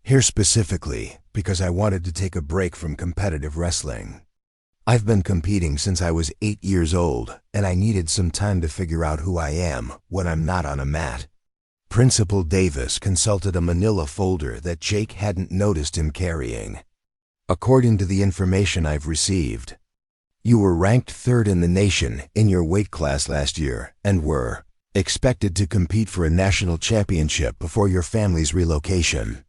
here specifically because I wanted to take a break from competitive wrestling. I've been competing since I was 8 years old, and I needed some time to figure out who I am when I'm not on a mat." Principal Davis consulted a manila folder that Jake hadn't noticed him carrying. According to the information I've received, you were ranked 3rd in the nation in your weight class last year and were expected to compete for a national championship before your family's relocation.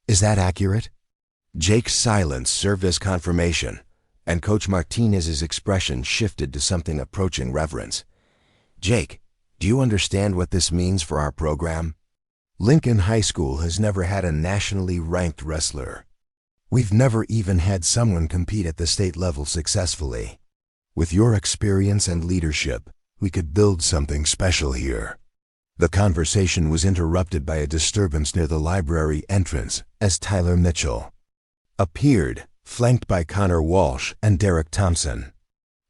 Is that accurate? Jake's silence served as confirmation, and Coach Martinez's expression shifted to something approaching reverence. Jake, do you understand what this means for our program? Lincoln High School has never had a nationally ranked wrestler. We've never even had someone compete at the state level successfully. With your experience and leadership, we could build something special here. The conversation was interrupted by a disturbance near the library entrance as Tyler Mitchell appeared, flanked by Connor Walsh and Derek Thompson.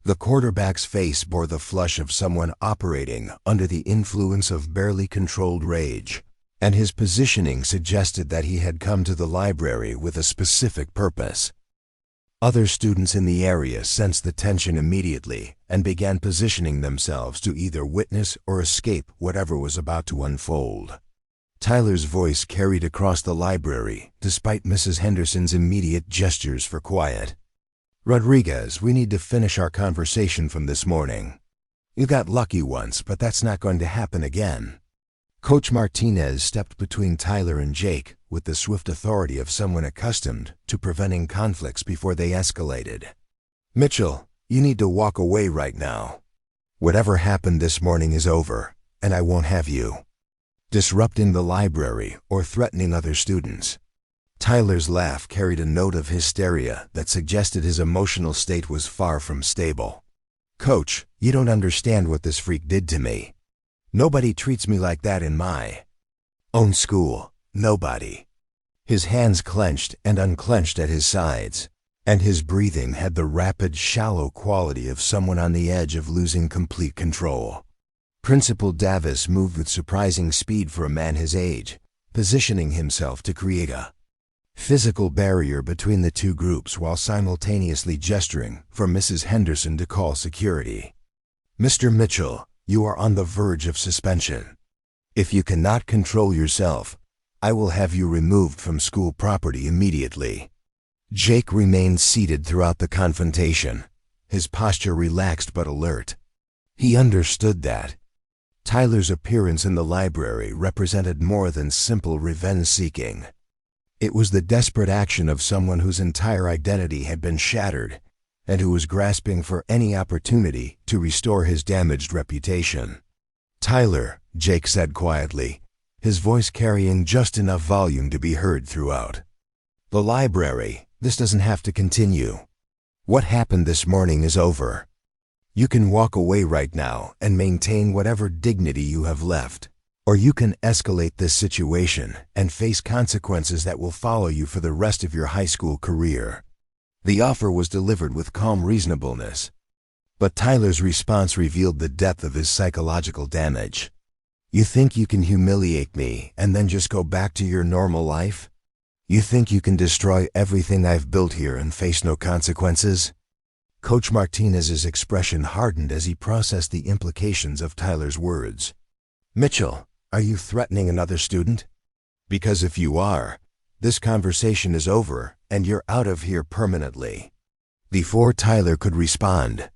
The quarterback's face bore the flush of someone operating under the influence of barely controlled rage, and his positioning suggested that he had come to the library with a specific purpose. Other students in the area sensed the tension immediately and began positioning themselves to either witness or escape whatever was about to unfold. Tyler's voice carried across the library despite Mrs. Henderson's immediate gestures for quiet. Rodriguez, we need to finish our conversation from this morning. You got lucky once, but that's not going to happen again. Coach Martinez stepped between Tyler and Jake with the swift authority of someone accustomed to preventing conflicts before they escalated. Mitchell, you need to walk away right now. Whatever happened this morning is over, and I won't have you disrupting the library or threatening other students. Tyler's laugh carried a note of hysteria that suggested his emotional state was far from stable. Coach, you don't understand what this freak did to me. Nobody treats me like that in my own school. Nobody. His hands clenched and unclenched at his sides, and his breathing had the rapid, shallow quality of someone on the edge of losing complete control. Principal Davis moved with surprising speed for a man his age, positioning himself to create a physical barrier between the two groups while simultaneously gesturing for Mrs. Henderson to call security. Mr. Mitchell, you are on the verge of suspension. If you cannot control yourself, I will have you removed from school property immediately. Jake remained seated throughout the confrontation, his posture relaxed but alert. He understood that Tyler's appearance in the library represented more than simple revenge-seeking. It was the desperate action of someone whose entire identity had been shattered and who was grasping for any opportunity to restore his damaged reputation. Tyler, Jake said quietly, his voice carrying just enough volume to be heard throughout. The library, this doesn't have to continue. What happened this morning is over. You can walk away right now and maintain whatever dignity you have left. Or you can escalate this situation and face consequences that will follow you for the rest of your high school career. The offer was delivered with calm reasonableness, but Tyler's response revealed the depth of his psychological damage. You think you can humiliate me and then just go back to your normal life? You think you can destroy everything I've built here and face no consequences? Coach Martinez's expression hardened as he processed the implications of Tyler's words. Mitchell, are you threatening another student? Because if you are, this conversation is over and you're out of here permanently. Before Tyler could respond,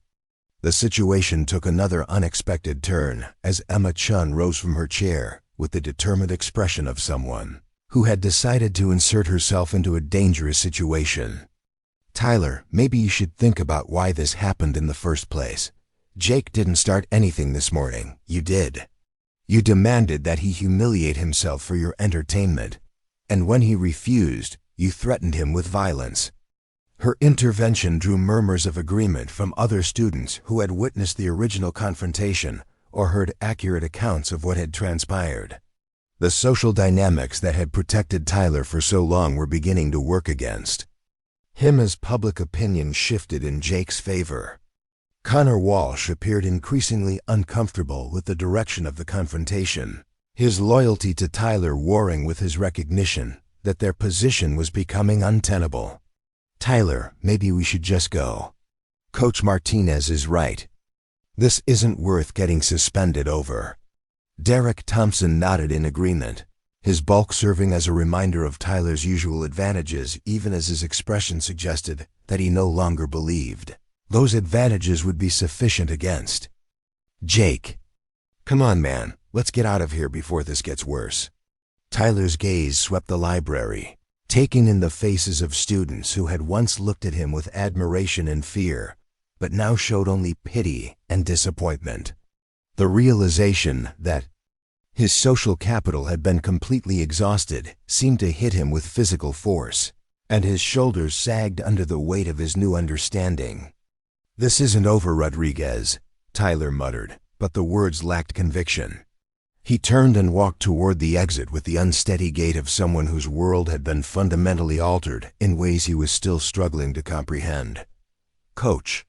the situation took another unexpected turn as Emma Chun rose from her chair with the determined expression of someone who had decided to insert herself into a dangerous situation. Tyler, maybe you should think about why this happened in the first place. Jake didn't start anything this morning. You did. You demanded that he humiliate himself for your entertainment, and when he refused, you threatened him with violence. Her intervention drew murmurs of agreement from other students who had witnessed the original confrontation or heard accurate accounts of what had transpired. The social dynamics that had protected Tyler for so long were beginning to work against him as public opinion shifted in Jake's favor. Connor Walsh appeared increasingly uncomfortable with the direction of the confrontation, his loyalty to Tyler warring with his recognition that their position was becoming untenable. Tyler, maybe we should just go. Coach Martinez is right. This isn't worth getting suspended over. Derek Thompson nodded in agreement, his bulk serving as a reminder of Tyler's usual advantages, even as his expression suggested that he no longer believed those advantages would be sufficient against Jake. "Come on, man, let's get out of here before this gets worse." Tyler's gaze swept the library, taking in the faces of students who had once looked at him with admiration and fear, but now showed only pity and disappointment. The realization that his social capital had been completely exhausted seemed to hit him with physical force, and his shoulders sagged under the weight of his new understanding. "This isn't over, Rodriguez," Tyler muttered, but the words lacked conviction. He turned and walked toward the exit with the unsteady gait of someone whose world had been fundamentally altered in ways he was still struggling to comprehend. "Coach."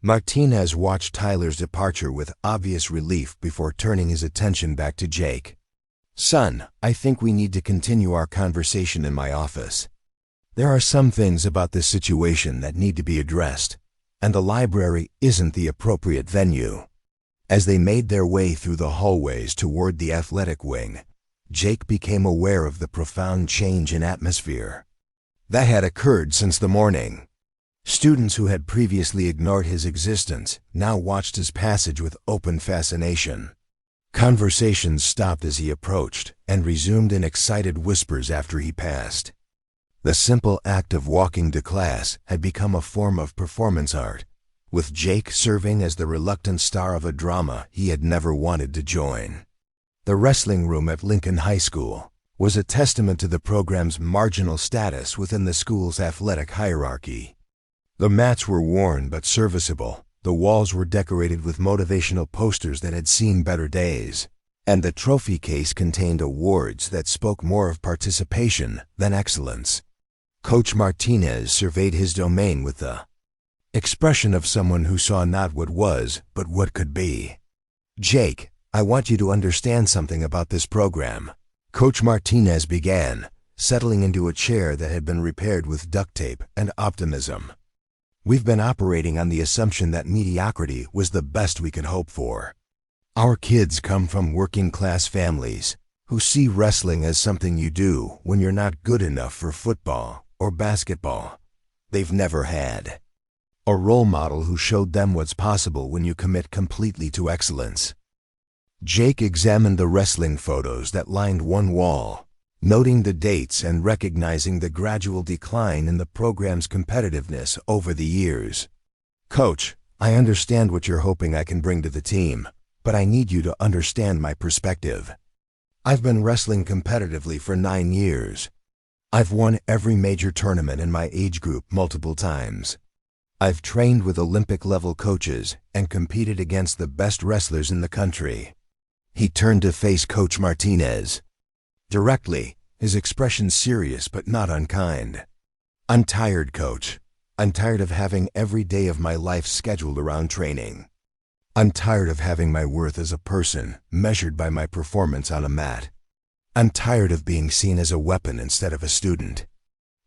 Martinez watched Tyler's departure with obvious relief before turning his attention back to Jake. "Son, I think we need to continue our conversation in my office. There are some things about this situation that need to be addressed, and the library isn't the appropriate venue." As they made their way through the hallways toward the athletic wing, Jake became aware of the profound change in atmosphere that had occurred since the morning. Students who had previously ignored his existence now watched his passage with open fascination. Conversations stopped as he approached and resumed in excited whispers after he passed. The simple act of walking to class had become a form of performance art, with Jake serving as the reluctant star of a drama he had never wanted to join. The wrestling room at Lincoln High School was a testament to the program's marginal status within the school's athletic hierarchy. The mats were worn but serviceable, the walls were decorated with motivational posters that had seen better days, and the trophy case contained awards that spoke more of participation than excellence. Coach Martinez surveyed his domain with the expression of someone who saw not what was, but what could be. "Jake, I want you to understand something about this program," Coach Martinez began, settling into a chair that had been repaired with duct tape and optimism. "We've been operating on the assumption that mediocrity was the best we could hope for. Our kids come from working-class families who see wrestling as something you do when you're not good enough for football or basketball. They've never had a role model who showed them what's possible when you commit completely to excellence." Jake examined the wrestling photos that lined one wall, noting the dates and recognizing the gradual decline in the program's competitiveness over the years. "Coach, I understand what you're hoping I can bring to the team, but I need you to understand my perspective. I've been wrestling competitively for 9 years. I've won every major tournament in my age group multiple times. I've trained with Olympic-level coaches and competed against the best wrestlers in the country." He turned to face Coach Martinez directly, his expression serious but not unkind. "I'm tired, Coach. I'm tired of having every day of my life scheduled around training. I'm tired of having my worth as a person measured by my performance on a mat. I'm tired of being seen as a weapon instead of a student.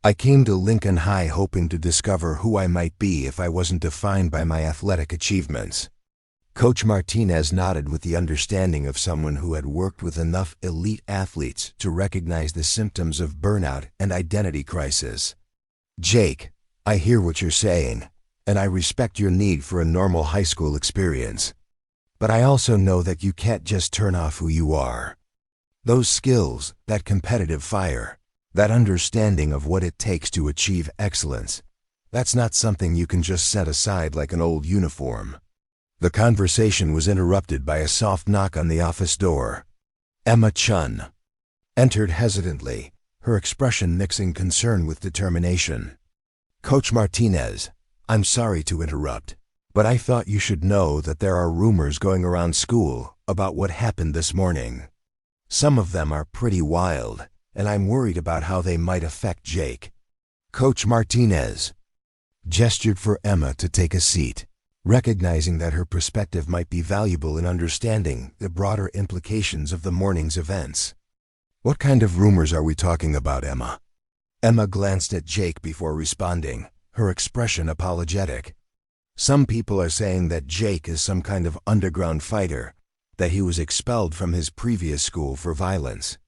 I came to Lincoln High hoping to discover who I might be if I wasn't defined by my athletic achievements." Coach Martinez nodded with the understanding of someone who had worked with enough elite athletes to recognize the symptoms of burnout and identity crisis. "Jake, I hear what you're saying, and I respect your need for a normal high school experience. But I also know that you can't just turn off who you are. Those skills, that competitive fire, that understanding of what it takes to achieve excellence, that's not something you can just set aside like an old uniform." The conversation was interrupted by a soft knock on the office door. Emma Chun entered hesitantly, her expression mixing concern with determination. "Coach Martinez, I'm sorry to interrupt, but I thought you should know that there are rumors going around school about what happened this morning. Some of them are pretty wild, and I'm worried about how they might affect Jake." Coach Martinez gestured for Emma to take a seat, recognizing that her perspective might be valuable in understanding the broader implications of the morning's events. "What kind of rumors are we talking about, Emma?" Emma glanced at Jake before responding, her expression apologetic. "Some people are saying that Jake is some kind of underground fighter, that he was expelled from his previous school for violence.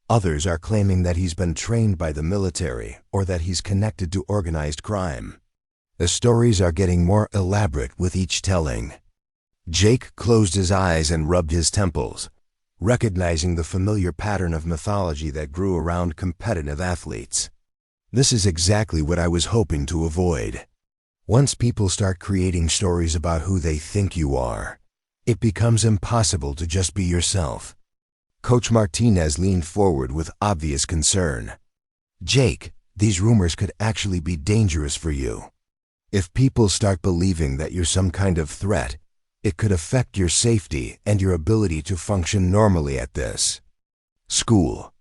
Others are claiming that he's been trained by the military or that he's connected to organized crime. The stories are getting more elaborate with each telling. Jake closed his eyes and rubbed his temples, recognizing the familiar pattern of mythology that grew around competitive athletes. This is exactly what I was hoping to avoid. Once people start creating stories about who they think you are, it becomes impossible to just be yourself. Coach Martinez leaned forward with obvious concern. Jake, these rumors could actually be dangerous for you. If people start believing that you're some kind of threat, it could affect your safety and your ability to function normally at this school.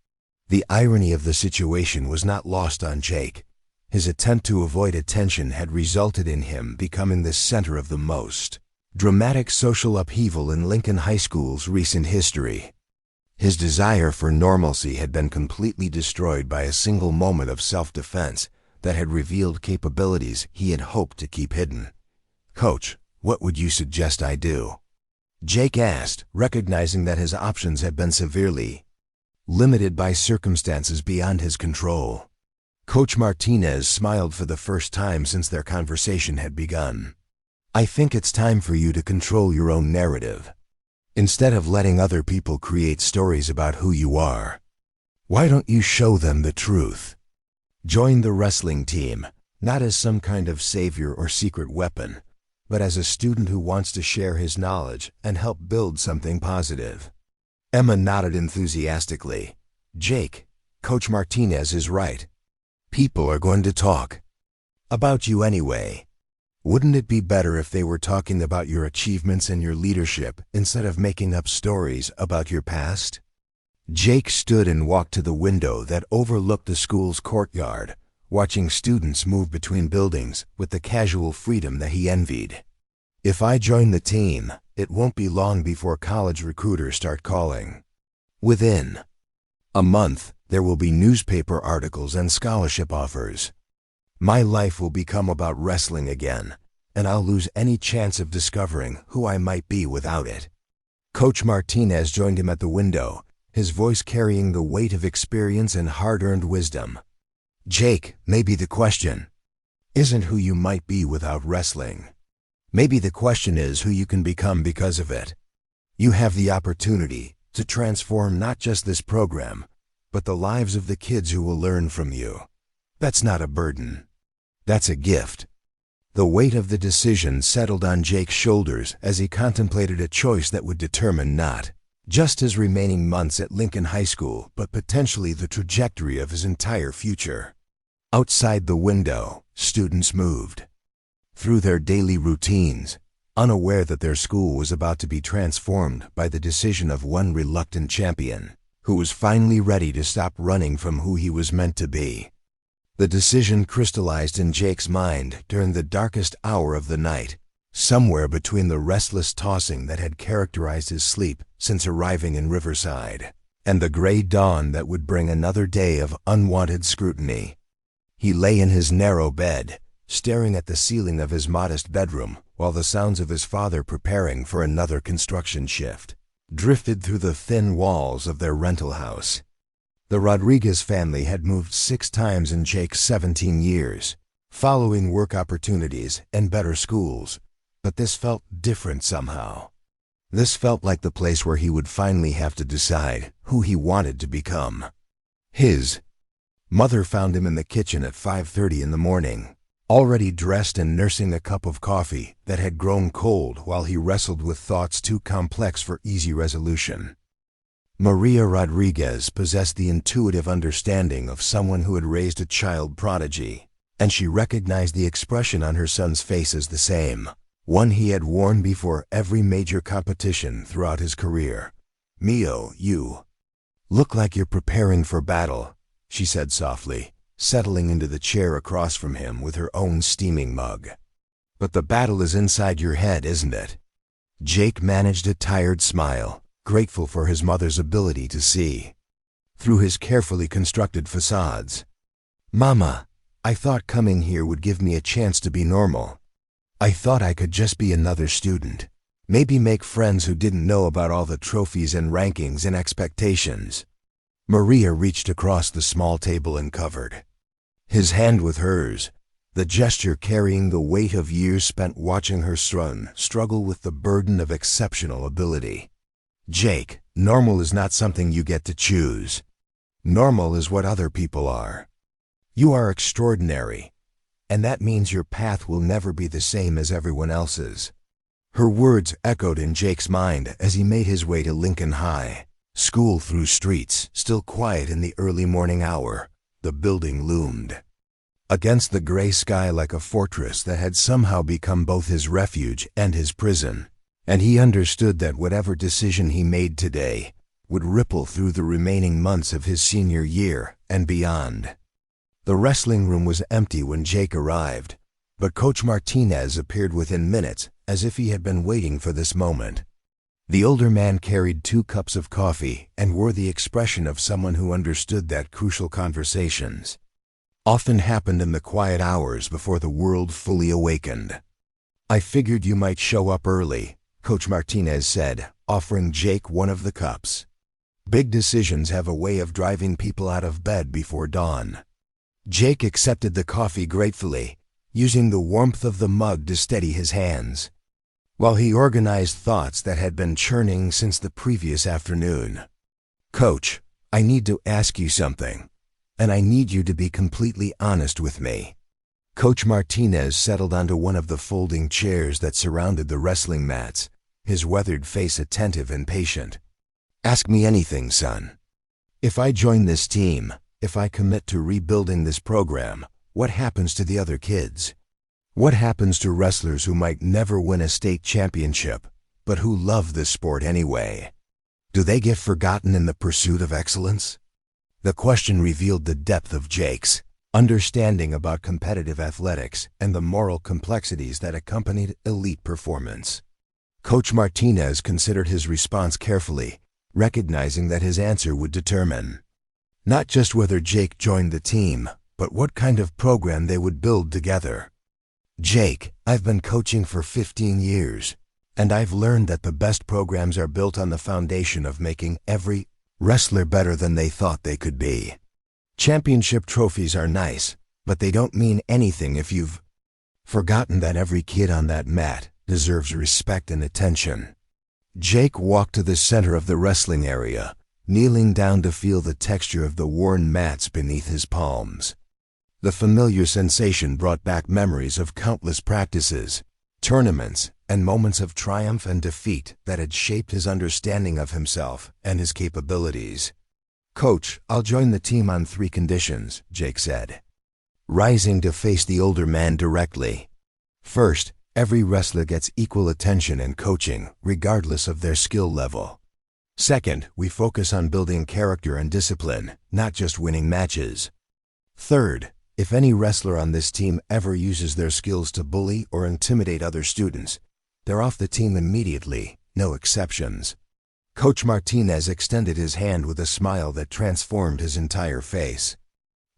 The irony of the situation was not lost on Jake. His attempt to avoid attention had resulted in him becoming the center of the most dramatic social upheaval in Lincoln High School's recent history. His desire for normalcy had been completely destroyed by a single moment of self-defense that had revealed capabilities he had hoped to keep hidden. "Coach, what would you suggest I do?" Jake asked, recognizing that his options had been severely limited by circumstances beyond his control. Coach Martinez smiled for the first time since their conversation had begun. "I think it's time for you to control your own narrative. Instead of letting other people create stories about who you are, why don't you show them the truth? Join the wrestling team, not as some kind of savior or secret weapon, but as a student who wants to share his knowledge and help build something positive." Emma nodded enthusiastically. "Jake, Coach Martinez is right. People are going to talk about you anyway. Wouldn't it be better if they were talking about your achievements and your leadership instead of making up stories about your past?" Jake stood and walked to the window that overlooked the school's courtyard, watching students move between buildings with the casual freedom that he envied. "If I join the team, it won't be long before college recruiters start calling. Within a month, there will be newspaper articles and scholarship offers. My life will become about wrestling again, and I'll lose any chance of discovering who I might be without it." Coach Martinez joined him at the window, his voice carrying the weight of experience and hard-earned wisdom. "Jake, maybe the question isn't who you might be without wrestling. Maybe the question is who you can become because of it. You have the opportunity to transform not just this program, but the lives of the kids who will learn from you. That's not a burden. That's a gift." The weight of the decision settled on Jake's shoulders as he contemplated a choice that would determine not just his remaining months at Lincoln High School, but potentially the trajectory of his entire future. Outside the window, students moved through their daily routines, unaware that their school was about to be transformed by the decision of one reluctant champion who was finally ready to stop running from who he was meant to be. The decision crystallized in Jake's mind during the darkest hour of the night, somewhere between the restless tossing that had characterized his sleep since arriving in Riverside, and the gray dawn that would bring another day of unwanted scrutiny. He lay in his narrow bed, staring at the ceiling of his modest bedroom while the sounds of his father preparing for another construction shift drifted through the thin walls of their rental house. The Rodriguez family had moved 6 times in Jake's 17 years, following work opportunities and better schools, but this felt different somehow. This felt like the place where he would finally have to decide who he wanted to become. His mother found him in the kitchen at 5:30 in the morning, already dressed and nursing a cup of coffee that had grown cold while he wrestled with thoughts too complex for easy resolution. Maria Rodriguez possessed the intuitive understanding of someone who had raised a child prodigy, and she recognized the expression on her son's face as the same, one he had worn before every major competition throughout his career. "Mio, you look like you're preparing for battle," she said softly, settling into the chair across from him with her own steaming mug. "But the battle is inside your head, isn't it?" Jake managed a tired smile, grateful for his mother's ability to see through his carefully constructed facades. "Mama, I thought coming here would give me a chance to be normal. I thought I could just be another student. Maybe make friends who didn't know about all the trophies and rankings and expectations. Maria reached across the small table and covered his hand with hers, the gesture carrying the weight of years spent watching her son struggle with the burden of exceptional ability. Jake, normal is not something you get to choose. Normal is what other people are. You are extraordinary, and that means your path will never be the same as everyone else's. Her words echoed in Jake's mind as he made his way to Lincoln High. School through streets, still quiet in the early morning hour, the building loomed against the gray sky like a fortress that had somehow become both his refuge and his prison, and he understood that whatever decision he made today would ripple through the remaining months of his senior year and beyond. The wrestling room was empty when Jake arrived, but Coach Martinez appeared within minutes, as if he had been waiting for this moment. The older man carried 2 cups of coffee and wore the expression of someone who understood that crucial conversations often happened in the quiet hours before the world fully awakened. "I figured you might show up early," Coach Martinez said, offering Jake one of the cups. "Big decisions have a way of driving people out of bed before dawn." Jake accepted the coffee gratefully, using the warmth of the mug to steady his hands, while he organized thoughts that had been churning since the previous afternoon. "Coach, I need to ask you something, and I need you to be completely honest with me." Coach Martinez settled onto one of the folding chairs that surrounded the wrestling mats, his weathered face attentive and patient. "Ask me anything, son. If I join this team, if I commit to rebuilding this program, what happens to the other kids? What happens to wrestlers who might never win a state championship, but who love this sport anyway? Do they get forgotten in the pursuit of excellence?" The question revealed the depth of Jake's understanding about competitive athletics and the moral complexities that accompanied elite performance. Coach Martinez considered his response carefully, recognizing that his answer would determine not just whether Jake joined the team, but what kind of program they would build together. "Jake, I've been coaching for 15 years, and I've learned that the best programs are built on the foundation of making every wrestler better than they thought they could be. Championship trophies are nice, but they don't mean anything if you've forgotten that every kid on that mat deserves respect and attention." Jake walked to the center of the wrestling area, kneeling down to feel the texture of the worn mats beneath his palms. The familiar sensation brought back memories of countless practices, tournaments, and moments of triumph and defeat that had shaped his understanding of himself and his capabilities. "Coach, I'll join the team on 3 conditions," Jake said, rising to face the older man directly. "First, every wrestler gets equal attention and coaching, regardless of their skill level. Second, we focus on building character and discipline, not just winning matches. Third, if any wrestler on this team ever uses their skills to bully or intimidate other students, they're off the team immediately, no exceptions." Coach Martinez extended his hand with a smile that transformed his entire face.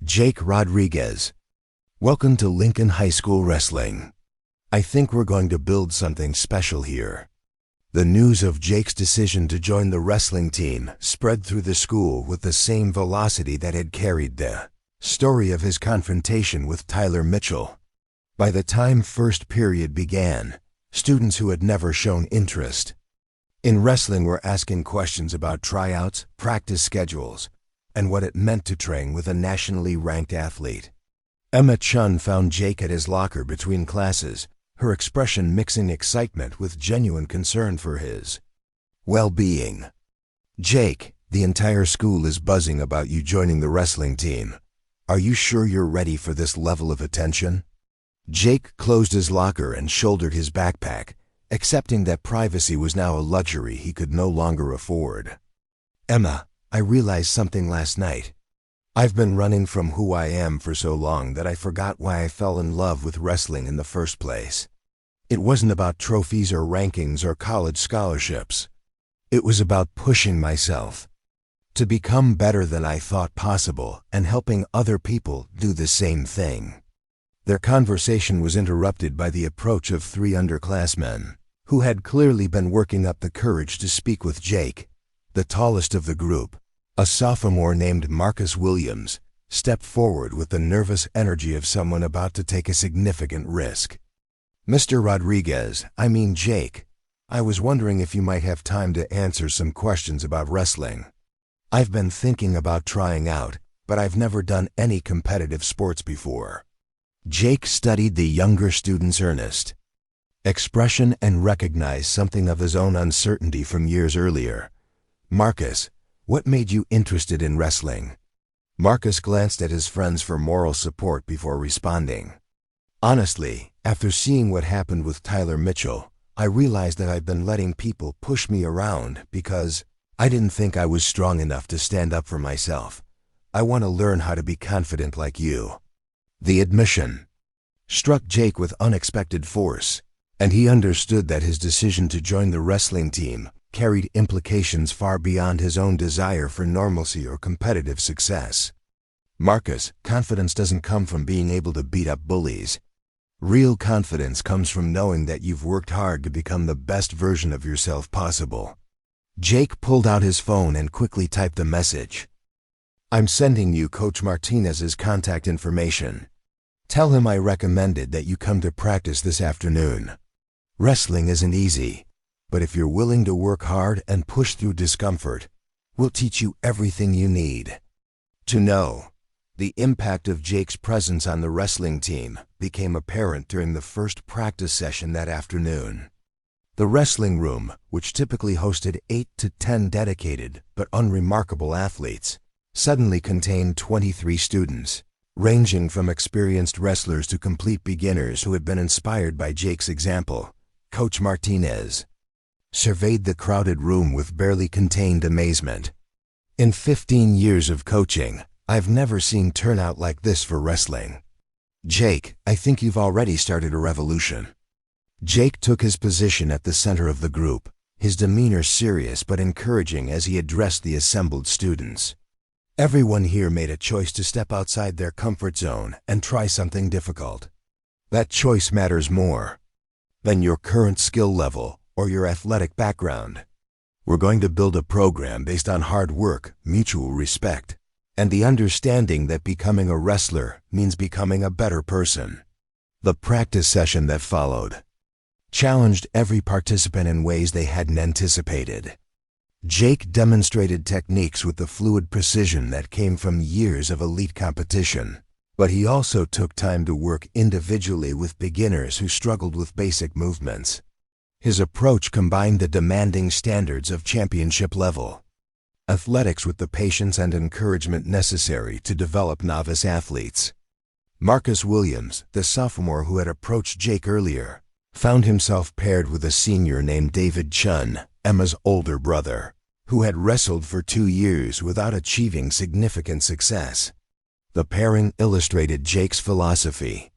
"Jake Rodriguez, welcome to Lincoln High School Wrestling. I think we're going to build something special here." The news of Jake's decision to join the wrestling team spread through the school with the same velocity that had carried the story of his confrontation with Tyler Mitchell. By the time first period began, students who had never shown interest in wrestling were asking questions about tryouts, practice schedules, and what it meant to train with a nationally ranked athlete. Emma Chun found Jake at his locker between classes, her expression mixing excitement with genuine concern for his well-being. "Jake, the entire school is buzzing about you joining the wrestling team. Are you sure you're ready for this level of attention?" Jake closed his locker and shouldered his backpack, accepting that privacy was now a luxury he could no longer afford. "Emma, I realized something last night. I've been running from who I am for so long that I forgot why I fell in love with wrestling in the first place. It wasn't about trophies or rankings or college scholarships. It was about pushing myself to become better than I thought possible and helping other people do the same thing." Their conversation was interrupted by the approach of 3 underclassmen, who had clearly been working up the courage to speak with Jake. The tallest of the group, a sophomore named Marcus Williams, stepped forward with the nervous energy of someone about to take a significant risk. "Mr. Rodriguez, I mean Jake, I was wondering if you might have time to answer some questions about wrestling. I've been thinking about trying out, but I've never done any competitive sports before." Jake studied the younger student's earnest expression and recognized something of his own uncertainty from years earlier. "Marcus, what made you interested in wrestling?" Marcus glanced at his friends for moral support before responding. "Honestly, after seeing what happened with Tyler Mitchell, I realized that I've been letting people push me around because I didn't think I was strong enough to stand up for myself. I want to learn how to be confident like you." The admission struck Jake with unexpected force, and he understood that his decision to join the wrestling team carried implications far beyond his own desire for normalcy or competitive success. "Marcus, confidence doesn't come from being able to beat up bullies. Real confidence comes from knowing that you've worked hard to become the best version of yourself possible." Jake pulled out his phone and quickly typed the message. "I'm sending you Coach Martinez's contact information. Tell him I recommended that you come to practice this afternoon. Wrestling isn't easy, but if you're willing to work hard and push through discomfort, we'll teach you everything you need." To know the impact of Jake's presence on the wrestling team became apparent during the first practice session that afternoon. The wrestling room, which typically hosted 8 to 10 dedicated but unremarkable athletes, suddenly contained 23 students, ranging from experienced wrestlers to complete beginners who had been inspired by Jake's example. Coach Martinez surveyed the crowded room with barely contained amazement. "In 15 years of coaching, I've never seen turnout like this for wrestling. Jake, I think you've already started a revolution." Jake took his position at the center of the group, his demeanor serious but encouraging as he addressed the assembled students. "Everyone here made a choice to step outside their comfort zone and try something difficult. That choice matters more than your current skill level or your athletic background. We're going to build a program based on hard work, mutual respect, and the understanding that becoming a wrestler means becoming a better person." The practice session that followed challenged every participant in ways they hadn't anticipated. Jake demonstrated techniques with the fluid precision that came from years of elite competition, but he also took time to work individually with beginners who struggled with basic movements. His approach combined the demanding standards of championship level athletics with the patience and encouragement necessary to develop novice athletes. Marcus Williams, the sophomore who had approached Jake earlier, found himself paired with a senior named David Chun, Emma's older brother, who had wrestled for 2 years without achieving significant success. The pairing illustrated Jake's philosophy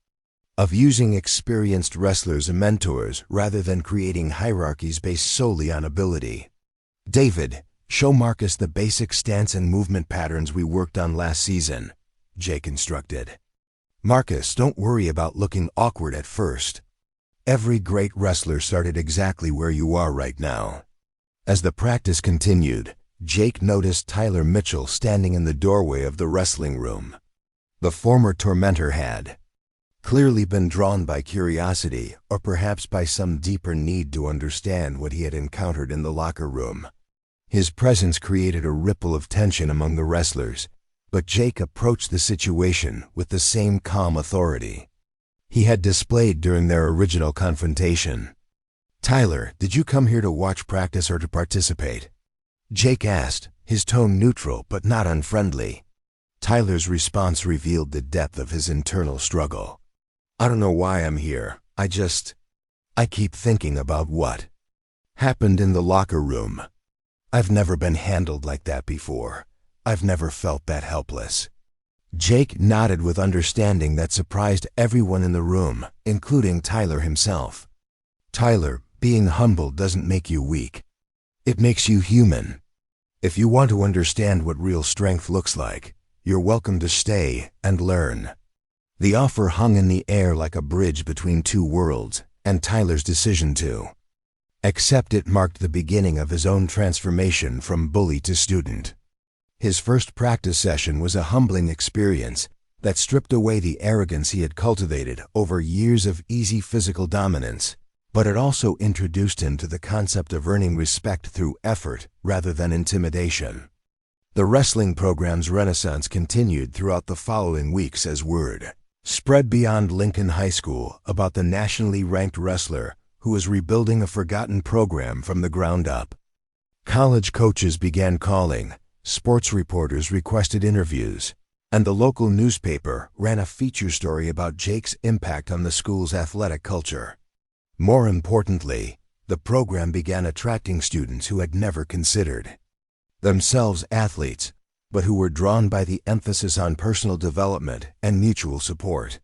of using experienced wrestlers as mentors rather than creating hierarchies based solely on ability. "David, show Marcus the basic stance and movement patterns we worked on last season," Jake instructed. "Marcus, don't worry about looking awkward at first. Every great wrestler started exactly where you are right now." As the practice continued, Jake noticed Tyler Mitchell standing in the doorway of the wrestling room. The former tormentor had clearly been drawn by curiosity or perhaps by some deeper need to understand what he had encountered in the locker room. His presence created a ripple of tension among the wrestlers, but Jake approached the situation with the same calm authority he had displayed during their original confrontation. "Tyler, did you come here to watch practice or to participate?" Jake asked, his tone neutral but not unfriendly. Tyler's response revealed the depth of his internal struggle. "I don't know why I'm here. I keep thinking about what happened in the locker room. I've never been handled like that before. I've never felt that helpless." Jake nodded with understanding that surprised everyone in the room, including Tyler himself. "Tyler, being humble doesn't make you weak. It makes you human. If you want to understand what real strength looks like, you're welcome to stay and learn." The offer hung in the air like a bridge between two worlds, and Tyler's decision to except it marked the beginning of his own transformation from bully to student. His first practice session was a humbling experience that stripped away the arrogance he had cultivated over years of easy physical dominance, but it also introduced him to the concept of earning respect through effort rather than intimidation. The wrestling program's renaissance continued throughout the following weeks as word spread beyond Lincoln High School about the nationally ranked wrestler who was rebuilding a forgotten program from the ground up. College coaches began calling, sports reporters requested interviews, and the local newspaper ran a feature story about Jake's impact on the school's athletic culture. More importantly, the program began attracting students who had never considered themselves athletes, but who were drawn by the emphasis on personal development and mutual support.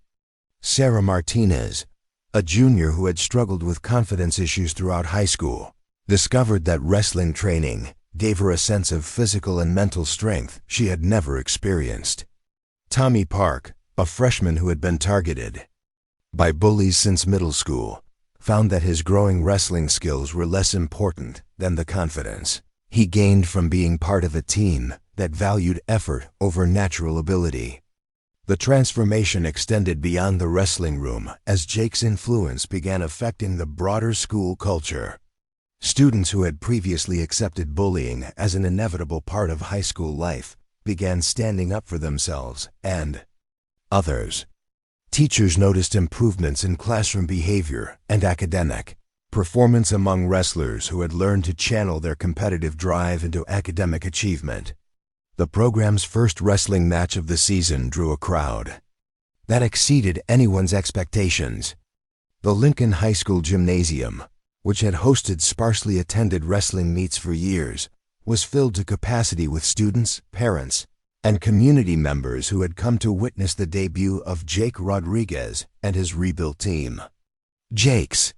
Sarah Martinez, a junior who had struggled with confidence issues throughout high school, discovered that wrestling training gave her a sense of physical and mental strength she had never experienced. Tommy Park, a freshman who had been targeted by bullies since middle school, found that his growing wrestling skills were less important than the confidence he gained from being part of a team that valued effort over natural ability. The transformation extended beyond the wrestling room as Jake's influence began affecting the broader school culture. Students who had previously accepted bullying as an inevitable part of high school life began standing up for themselves and others. Teachers noticed improvements in classroom behavior and academic performance among wrestlers who had learned to channel their competitive drive into academic achievement. The program's first wrestling match of the season drew a crowd that exceeded anyone's expectations. The Lincoln High School gymnasium, which had hosted sparsely attended wrestling meets for years, was filled to capacity with students, parents, and community members who had come to witness the debut of Jake Rodriguez and his rebuilt team. Jake's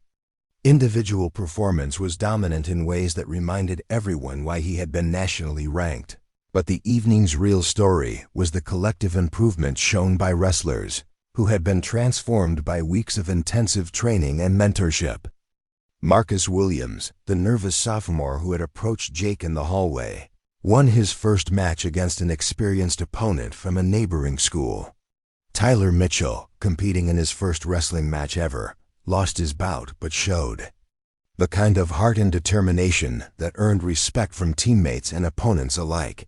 individual performance was dominant in ways that reminded everyone why he had been nationally ranked. But the evening's real story was the collective improvement shown by wrestlers who had been transformed by weeks of intensive training and mentorship. Marcus Williams, the nervous sophomore who had approached Jake in the hallway, won his first match against an experienced opponent from a neighboring school. Tyler Mitchell, competing in his first wrestling match ever, lost his bout but showed the kind of heart and determination that earned respect from teammates and opponents alike.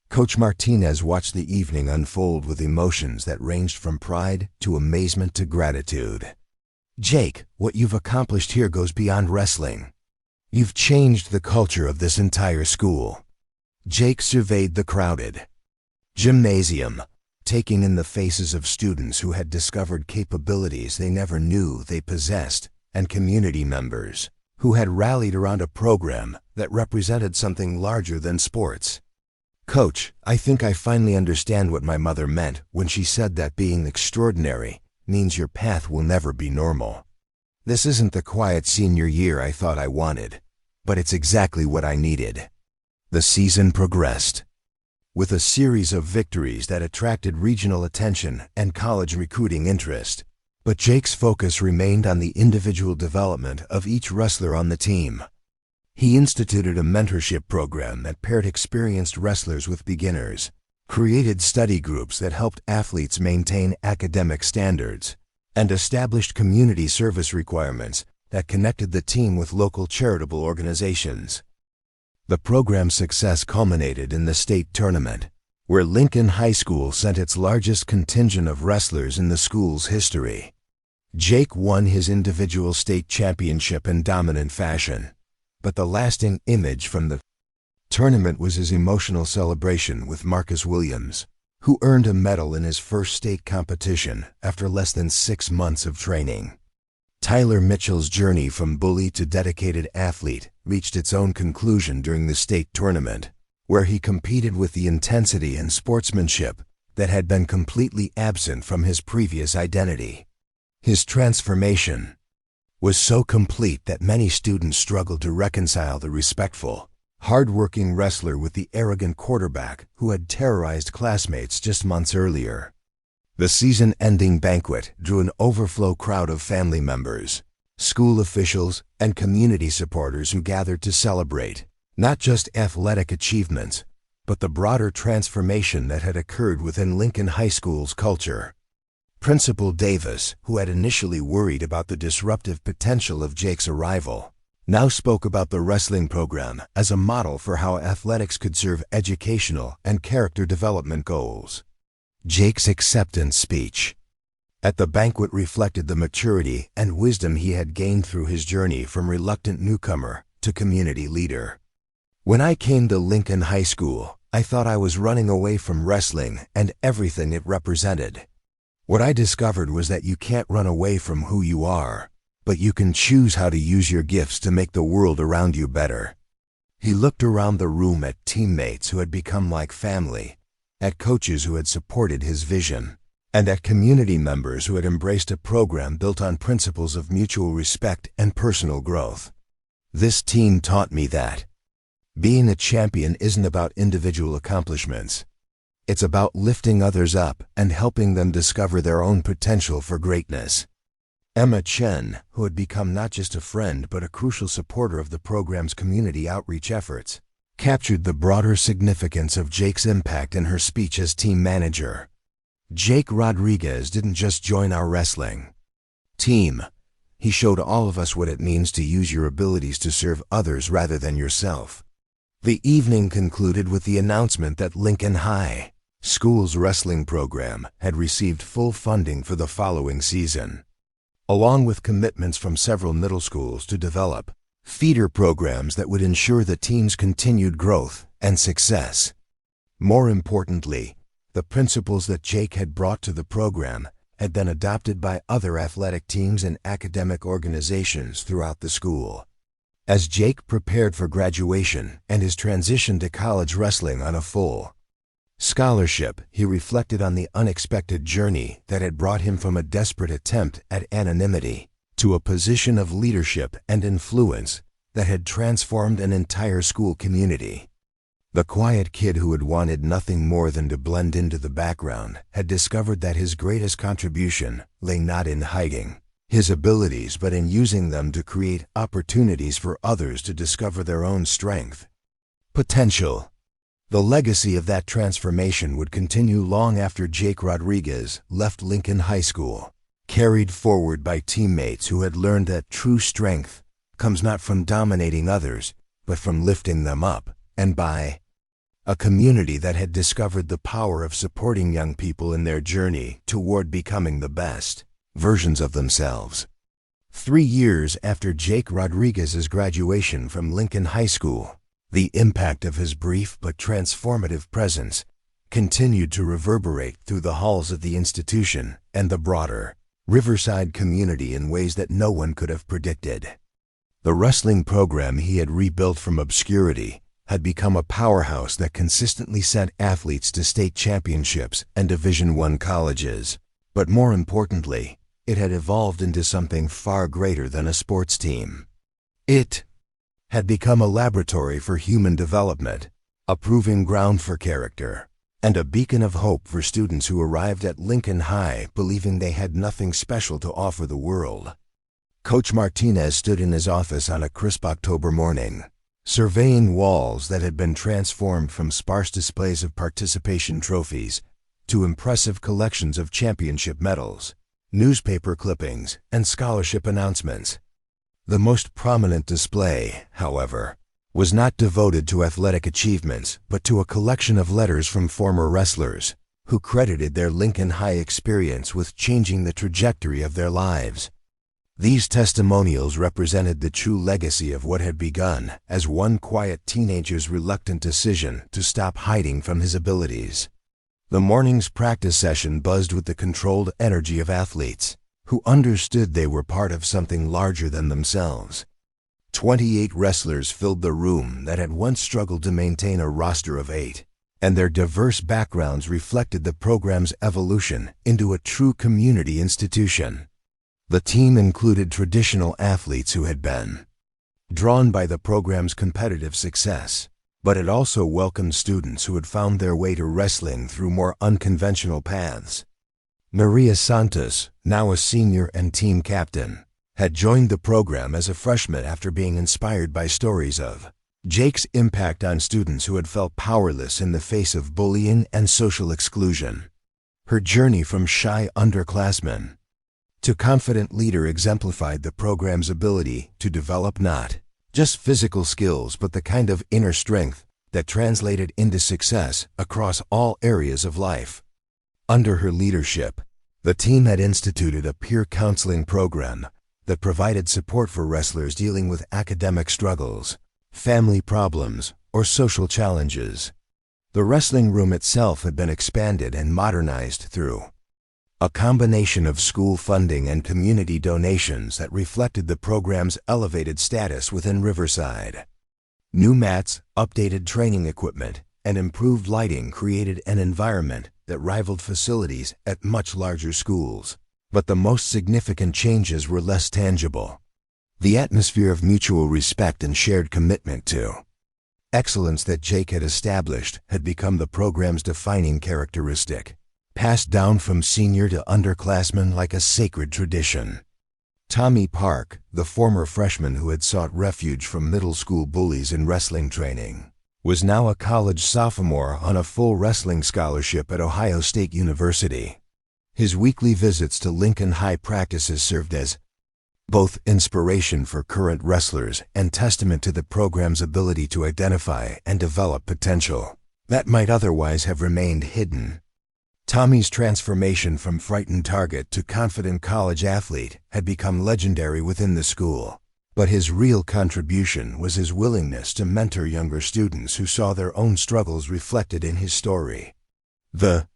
Coach Martinez watched the evening unfold with emotions that ranged from pride to amazement to gratitude. "Jake, what you've accomplished here goes beyond wrestling. You've changed the culture of this entire school." Jake surveyed the crowded gymnasium, taking in the faces of students who had discovered capabilities they never knew they possessed, and community members who had rallied around a program that represented something larger than sports. "Coach, I think I finally understand what my mother meant when she said that being extraordinary means your path will never be normal. This isn't the quiet senior year I thought I wanted, but it's exactly what I needed." The season progressed with a series of victories that attracted regional attention and college recruiting interest. But Jake's focus remained on the individual development of each wrestler on the team. He instituted a mentorship program that paired experienced wrestlers with beginners, created study groups that helped athletes maintain academic standards, and established community service requirements that connected the team with local charitable organizations. The program's success culminated in the state tournament, where Lincoln High School sent its largest contingent of wrestlers in the school's history. Jake won his individual state championship in dominant fashion, but the lasting image from the tournament was his emotional celebration with Marcus Williams, who earned a medal in his first state competition after less than 6 months of training. Tyler Mitchell's journey from bully to dedicated athlete reached its own conclusion during the state tournament, where he competed with the intensity and sportsmanship that had been completely absent from his previous identity. His transformation was so complete that many students struggled to reconcile the respectful, hard-working wrestler with the arrogant quarterback who had terrorized classmates just months earlier. The season-ending banquet drew an overflow crowd of family members, school officials, and community supporters who gathered to celebrate not just athletic achievements, but the broader transformation that had occurred within Lincoln High School's culture. Principal Davis, who had initially worried about the disruptive potential of Jake's arrival, now spoke about the wrestling program as a model for how athletics could serve educational and character development goals. Jake's acceptance speech at the banquet reflected the maturity and wisdom he had gained through his journey from reluctant newcomer to community leader. When I came to Lincoln High School, I thought I was running away from wrestling and everything it represented. What I discovered was that you can't run away from who you are, but you can choose how to use your gifts to make the world around you better. He looked around the room at teammates who had become like family, at coaches who had supported his vision, and at community members who had embraced a program built on principles of mutual respect and personal growth. This team taught me that being a champion isn't about individual accomplishments. It's about lifting others up and helping them discover their own potential for greatness. Emma Chen, who had become not just a friend but a crucial supporter of the program's community outreach efforts, captured the broader significance of Jake's impact in her speech as team manager. Jake Rodriguez didn't just join our wrestling team. He showed all of us what it means to use your abilities to serve others rather than yourself. The evening concluded with the announcement that Lincoln High School's wrestling program had received full funding for the following season, along with commitments from several middle schools to develop feeder programs that would ensure the team's continued growth and success. More importantly, the principles that Jake had brought to the program had been adopted by other athletic teams and academic organizations throughout the school. As Jake prepared for graduation and his transition to college wrestling on a full scholarship, he reflected on the unexpected journey that had brought him from a desperate attempt at anonymity to a position of leadership and influence that had transformed an entire school community. The quiet kid who had wanted nothing more than to blend into the background had discovered that his greatest contribution lay not in hiding his abilities but in using them to create opportunities for others to discover their own strength. Potential. The legacy of that transformation would continue long after Jake Rodriguez left Lincoln High School, carried forward by teammates who had learned that true strength comes not from dominating others, but from lifting them up, and by a community that had discovered the power of supporting young people in their journey toward becoming the best versions of themselves. 3 years after Jake Rodriguez's graduation from Lincoln High School, the impact of his brief but transformative presence continued to reverberate through the halls of the institution and the broader Riverside community in ways that no one could have predicted. The wrestling program he had rebuilt from obscurity had become a powerhouse that consistently sent athletes to state championships and Division I colleges. But more importantly, it had evolved into something far greater than a sports team. It had become a laboratory for human development, a proving ground for character, and a beacon of hope for students who arrived at Lincoln High believing they had nothing special to offer the world. Coach Martinez stood in his office on a crisp October morning, surveying walls that had been transformed from sparse displays of participation trophies to impressive collections of championship medals, newspaper clippings, and scholarship announcements. The most prominent display, however, was not devoted to athletic achievements, but to a collection of letters from former wrestlers who credited their Lincoln High experience with changing the trajectory of their lives. These testimonials represented the true legacy of what had begun as one quiet teenager's reluctant decision to stop hiding from his abilities. The morning's practice session buzzed with the controlled energy of athletes who understood they were part of something larger than themselves. 28 wrestlers filled the room that had once struggled to maintain a roster of 8, and their diverse backgrounds reflected the program's evolution into a true community institution. The team included traditional athletes who had been drawn by the program's competitive success, but it also welcomed students who had found their way to wrestling through more unconventional paths. Maria Santos, now a senior and team captain, had joined the program as a freshman after being inspired by stories of Jake's impact on students who had felt powerless in the face of bullying and social exclusion. Her journey from shy underclassman to confident leader exemplified the program's ability to develop not just physical skills but the kind of inner strength that translated into success across all areas of life. Under her leadership, the team had instituted a peer counseling program that provided support for wrestlers dealing with academic struggles, family problems, or social challenges. The wrestling room itself had been expanded and modernized through a combination of school funding and community donations that reflected the program's elevated status within Riverside. New mats, updated training equipment, and improved lighting created an environment that rivaled facilities at much larger schools. But the most significant changes were less tangible. The atmosphere of mutual respect and shared commitment to excellence that Jake had established had become the program's defining characteristic, passed down from senior to underclassmen like a sacred tradition. Tommy Park, the former freshman who had sought refuge from middle school bullies in wrestling training, was now a college sophomore on a full wrestling scholarship at Ohio State University. His weekly visits to Lincoln High practices served as both inspiration for current wrestlers and testament to the program's ability to identify and develop potential that might otherwise have remained hidden. Tommy's transformation from frightened target to confident college athlete had become legendary within the school, but his real contribution was his willingness to mentor younger students who saw their own struggles reflected in his story. The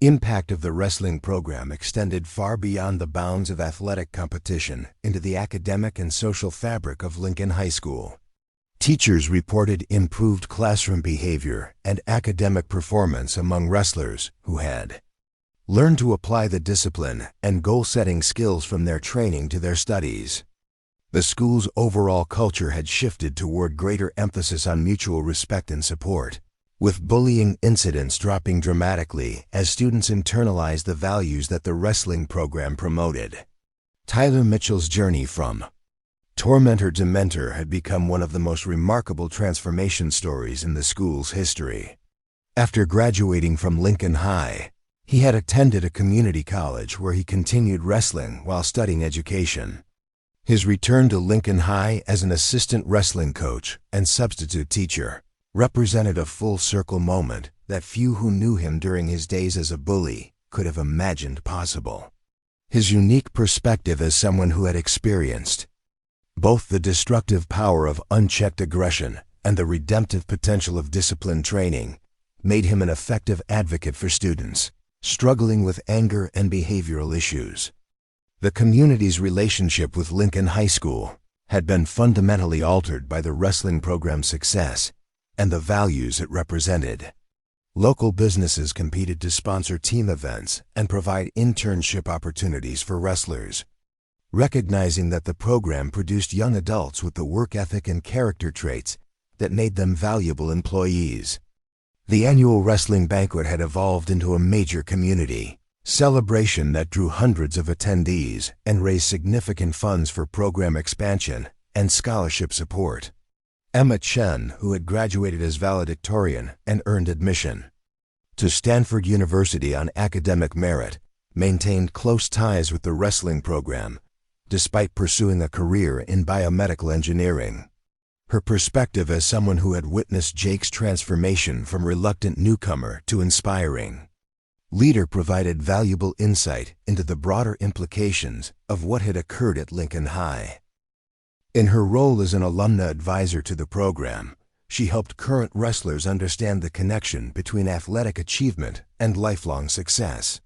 impact of the wrestling program extended far beyond the bounds of athletic competition into the academic and social fabric of Lincoln High School. Teachers reported improved classroom behavior and academic performance among wrestlers who had learned to apply the discipline and goal-setting skills from their training to their studies. The school's overall culture had shifted toward greater emphasis on mutual respect and support, with bullying incidents dropping dramatically as students internalized the values that the wrestling program promoted. Tyler Mitchell's journey from tormentor to mentor had become one of the most remarkable transformation stories in the school's history. After graduating from Lincoln High, he had attended a community college where he continued wrestling while studying education. His return to Lincoln High as an assistant wrestling coach and substitute teacher represented a full-circle moment that few who knew him during his days as a bully could have imagined possible. His unique perspective as someone who had experienced both the destructive power of unchecked aggression and the redemptive potential of disciplined training made him an effective advocate for students struggling with anger and behavioral issues. The community's relationship with Lincoln High School had been fundamentally altered by the wrestling program's success and the values it represented. Local businesses competed to sponsor team events and provide internship opportunities for wrestlers. Recognizing that the program produced young adults with the work ethic and character traits that made them valuable employees, the annual wrestling banquet had evolved into a major community celebration that drew hundreds of attendees and raised significant funds for program expansion and scholarship support. Emma Chen, who had graduated as valedictorian and earned admission to Stanford University on academic merit, maintained close ties with the wrestling program despite pursuing a career in biomedical engineering. Her perspective as someone who had witnessed Jake's transformation from reluctant newcomer to inspiring leader provided valuable insight into the broader implications of what had occurred at Lincoln High. In her role as an alumna advisor to the program, she helped current wrestlers understand the connection between athletic achievement and lifelong success.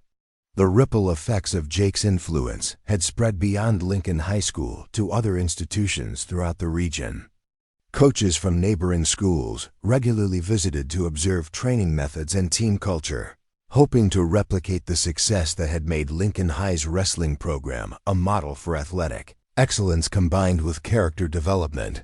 The ripple effects of Jake's influence had spread beyond Lincoln High School to other institutions throughout the region. Coaches from neighboring schools regularly visited to observe training methods and team culture, hoping to replicate the success that had made Lincoln High's wrestling program a model for athletic excellence combined with character development.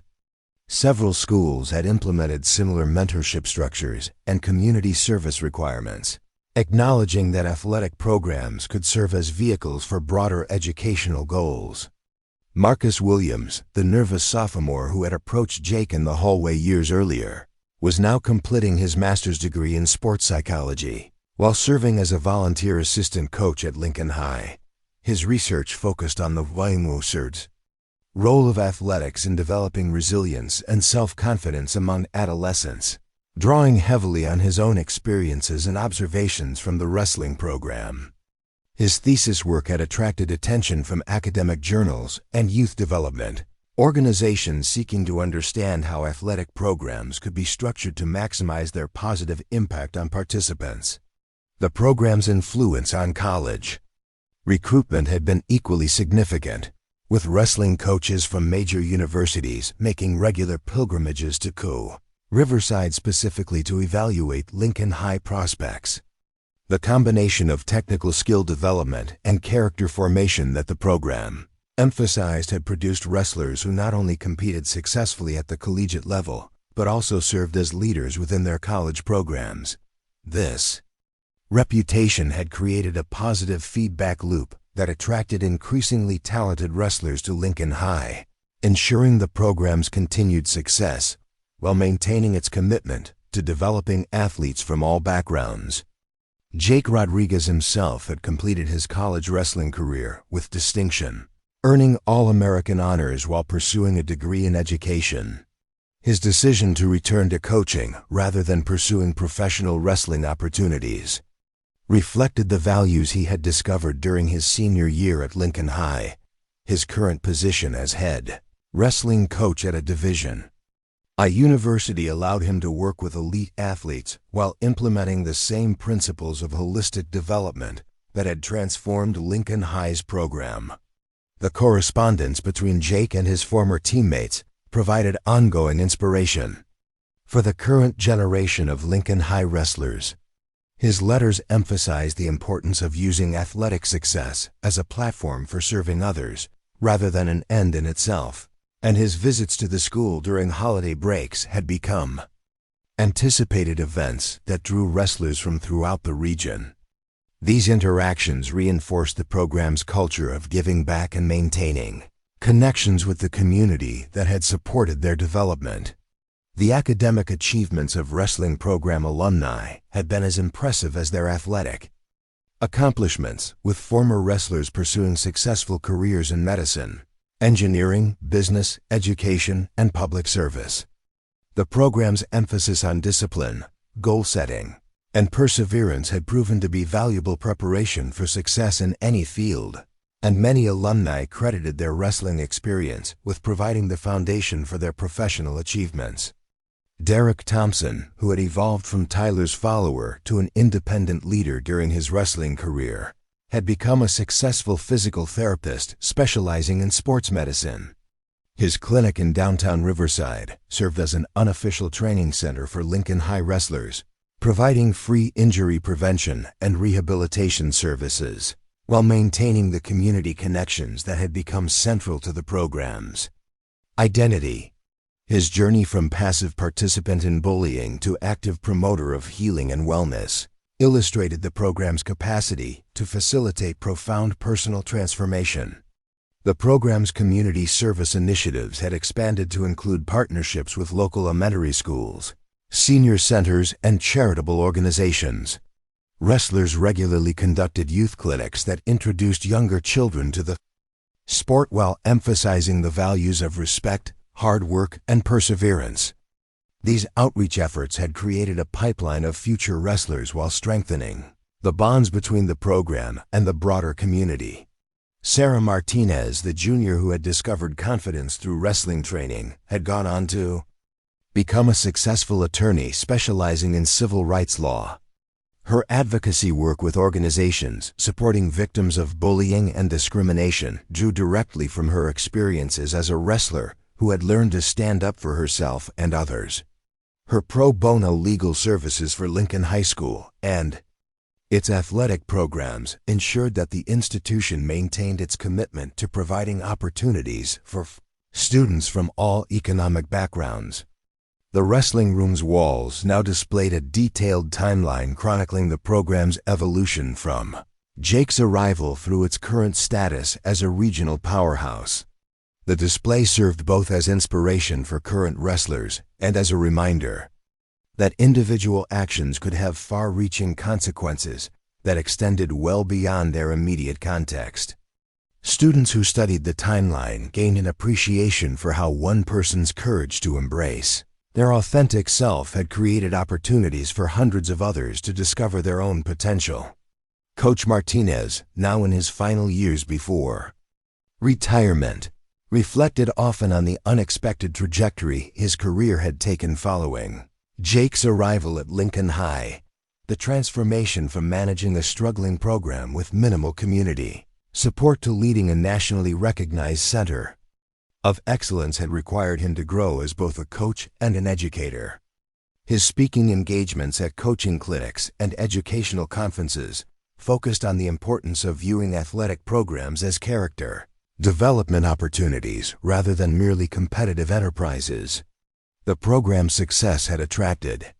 Several schools had implemented similar mentorship structures and community service requirements, acknowledging that athletic programs could serve as vehicles for broader educational goals. Marcus Williams, the nervous sophomore who had approached Jake in the hallway years earlier, was now completing his master's degree in sports psychology. While serving as a volunteer assistant coach at Lincoln High, his research focused on the role of athletics in developing resilience and self-confidence among adolescents, drawing heavily on his own experiences and observations from the wrestling program. His thesis work had attracted attention from academic journals and youth development organizations seeking to understand how athletic programs could be structured to maximize their positive impact on participants. The program's influence on college recruitment had been equally significant, with wrestling coaches from major universities making regular pilgrimages to Riverside specifically to evaluate Lincoln High prospects. The combination of technical skill development and character formation that the program emphasized had produced wrestlers who not only competed successfully at the collegiate level, but also served as leaders within their college programs. This reputation had created a positive feedback loop that attracted increasingly talented wrestlers to Lincoln High, ensuring the program's continued success while maintaining its commitment to developing athletes from all backgrounds. Jake Rodriguez himself had completed his college wrestling career with distinction, earning All-American honors while pursuing a degree in education. His decision to return to coaching rather than pursuing professional wrestling opportunities reflected the values he had discovered during his senior year at Lincoln High, his current position as head wrestling coach at a Division I university allowed him to work with elite athletes while implementing the same principles of holistic development that had transformed Lincoln High's program. The correspondence between Jake and his former teammates provided ongoing inspiration for the current generation of Lincoln High wrestlers. His letters emphasized the importance of using athletic success as a platform for serving others rather than an end in itself, and his visits to the school during holiday breaks had become anticipated events that drew wrestlers from throughout the region. These interactions reinforced the program's culture of giving back and maintaining connections with the community that had supported their development. The academic achievements of wrestling program alumni had been as impressive as their athletic accomplishments, with former wrestlers pursuing successful careers in medicine, engineering, business, education, and public service. The program's emphasis on discipline, goal setting, and perseverance had proven to be valuable preparation for success in any field, and many alumni credited their wrestling experience with providing the foundation for their professional achievements. Derek Thompson, who had evolved from Tyler's follower to an independent leader during his wrestling career, had become a successful physical therapist specializing in sports medicine. His clinic in downtown Riverside served as an unofficial training center for Lincoln High wrestlers, providing free injury prevention and rehabilitation services, while maintaining the community connections that had become central to the program's identity. His journey from passive participant in bullying to active promoter of healing and wellness illustrated the program's capacity to facilitate profound personal transformation. The program's community service initiatives had expanded to include partnerships with local elementary schools, senior centers, and charitable organizations. Wrestlers regularly conducted youth clinics that introduced younger children to the sport while emphasizing the values of respect, hard work, and perseverance. These outreach efforts had created a pipeline of future wrestlers while strengthening the bonds between the program and the broader community. Sarah Martinez, the junior who had discovered confidence through wrestling training, had gone on to become a successful attorney specializing in civil rights law. Her advocacy work with organizations supporting victims of bullying and discrimination drew directly from her experiences as a wrestler who had learned to stand up for herself and others. Her pro bono legal services for Lincoln High School and its athletic programs ensured that the institution maintained its commitment to providing opportunities for students from all economic backgrounds. The wrestling room's walls now displayed a detailed timeline chronicling the program's evolution from Jake's arrival through its current status as a regional powerhouse. The display served both as inspiration for current wrestlers and as a reminder that individual actions could have far-reaching consequences that extended well beyond their immediate context. Students who studied the timeline gained an appreciation for how one person's courage to embrace their authentic self had created opportunities for hundreds of others to discover their own potential. Coach Martinez, now in his final years before retirement, reflected often on the unexpected trajectory his career had taken following Jake's arrival at Lincoln High. The transformation from managing a struggling program with minimal community support to leading a nationally recognized center of excellence had required him to grow as both a coach and an educator. His speaking engagements at coaching clinics and educational conferences focused on the importance of viewing athletic programs as character development opportunities rather than merely competitive enterprises. The program's success had attracted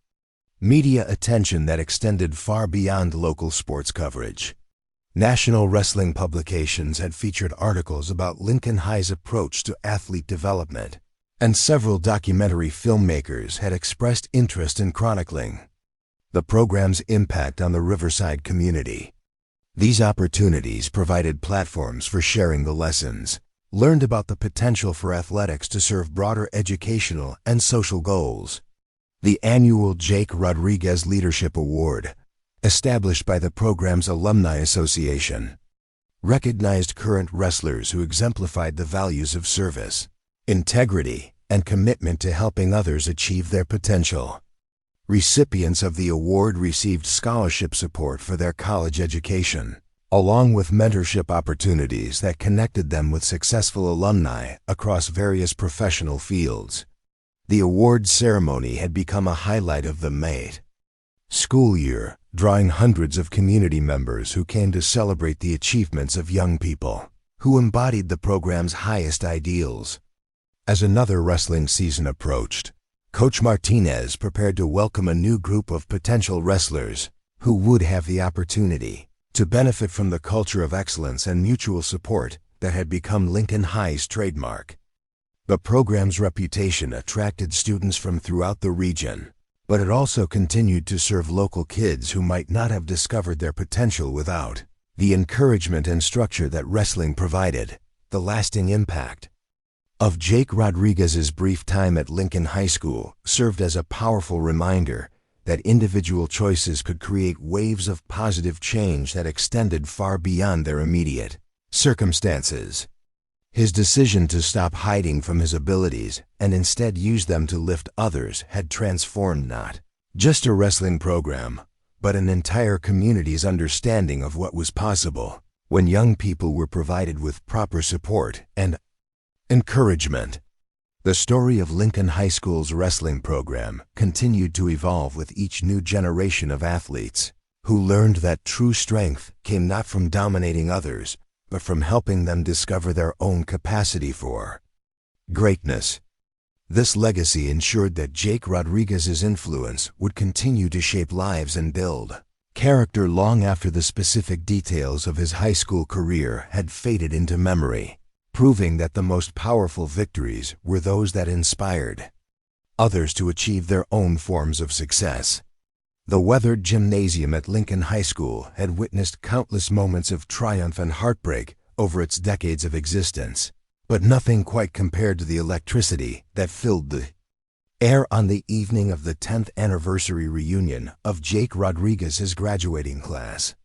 media attention that extended far beyond local sports coverage. National wrestling publications had featured articles about Lincoln High's approach to athlete development, and several documentary filmmakers had expressed interest in chronicling the program's impact on the Riverside community. These opportunities provided platforms for sharing the lessons learned about the potential for athletics to serve broader educational and social goals. The annual Jake Rodriguez Leadership Award, established by the program's Alumni Association, recognized current wrestlers who exemplified the values of service, integrity, and commitment to helping others achieve their potential. Recipients of the award received scholarship support for their college education, along with mentorship opportunities that connected them with successful alumni across various professional fields. The award ceremony had become a highlight of the May school year, drawing hundreds of community members who came to celebrate the achievements of young people who embodied the program's highest ideals. As another wrestling season approached, Coach Martinez prepared to welcome a new group of potential wrestlers who would have the opportunity to benefit from the culture of excellence and mutual support that had become Lincoln High's trademark. The program's reputation attracted students from throughout the region, but it also continued to serve local kids who might not have discovered their potential without the encouragement and structure that wrestling provided. The lasting impact of Jake Rodriguez's brief time at Lincoln High School served as a powerful reminder that individual choices could create waves of positive change that extended far beyond their immediate circumstances. His decision to stop hiding from his abilities and instead use them to lift others had transformed not just a wrestling program, but an entire community's understanding of what was possible when young people were provided with proper support and encouragement. The story of Lincoln High School's wrestling program continued to evolve with each new generation of athletes who learned that true strength came not from dominating others, but from helping them discover their own capacity for greatness. This legacy ensured that Jake Rodriguez's influence would continue to shape lives and build character long after the specific details of his high school career had faded into memory, proving that the most powerful victories were those that inspired others to achieve their own forms of success. The weathered gymnasium at Lincoln High School had witnessed countless moments of triumph and heartbreak over its decades of existence, but nothing quite compared to the electricity that filled the air on the evening of the 10th anniversary reunion of Jake Rodriguez's graduating class.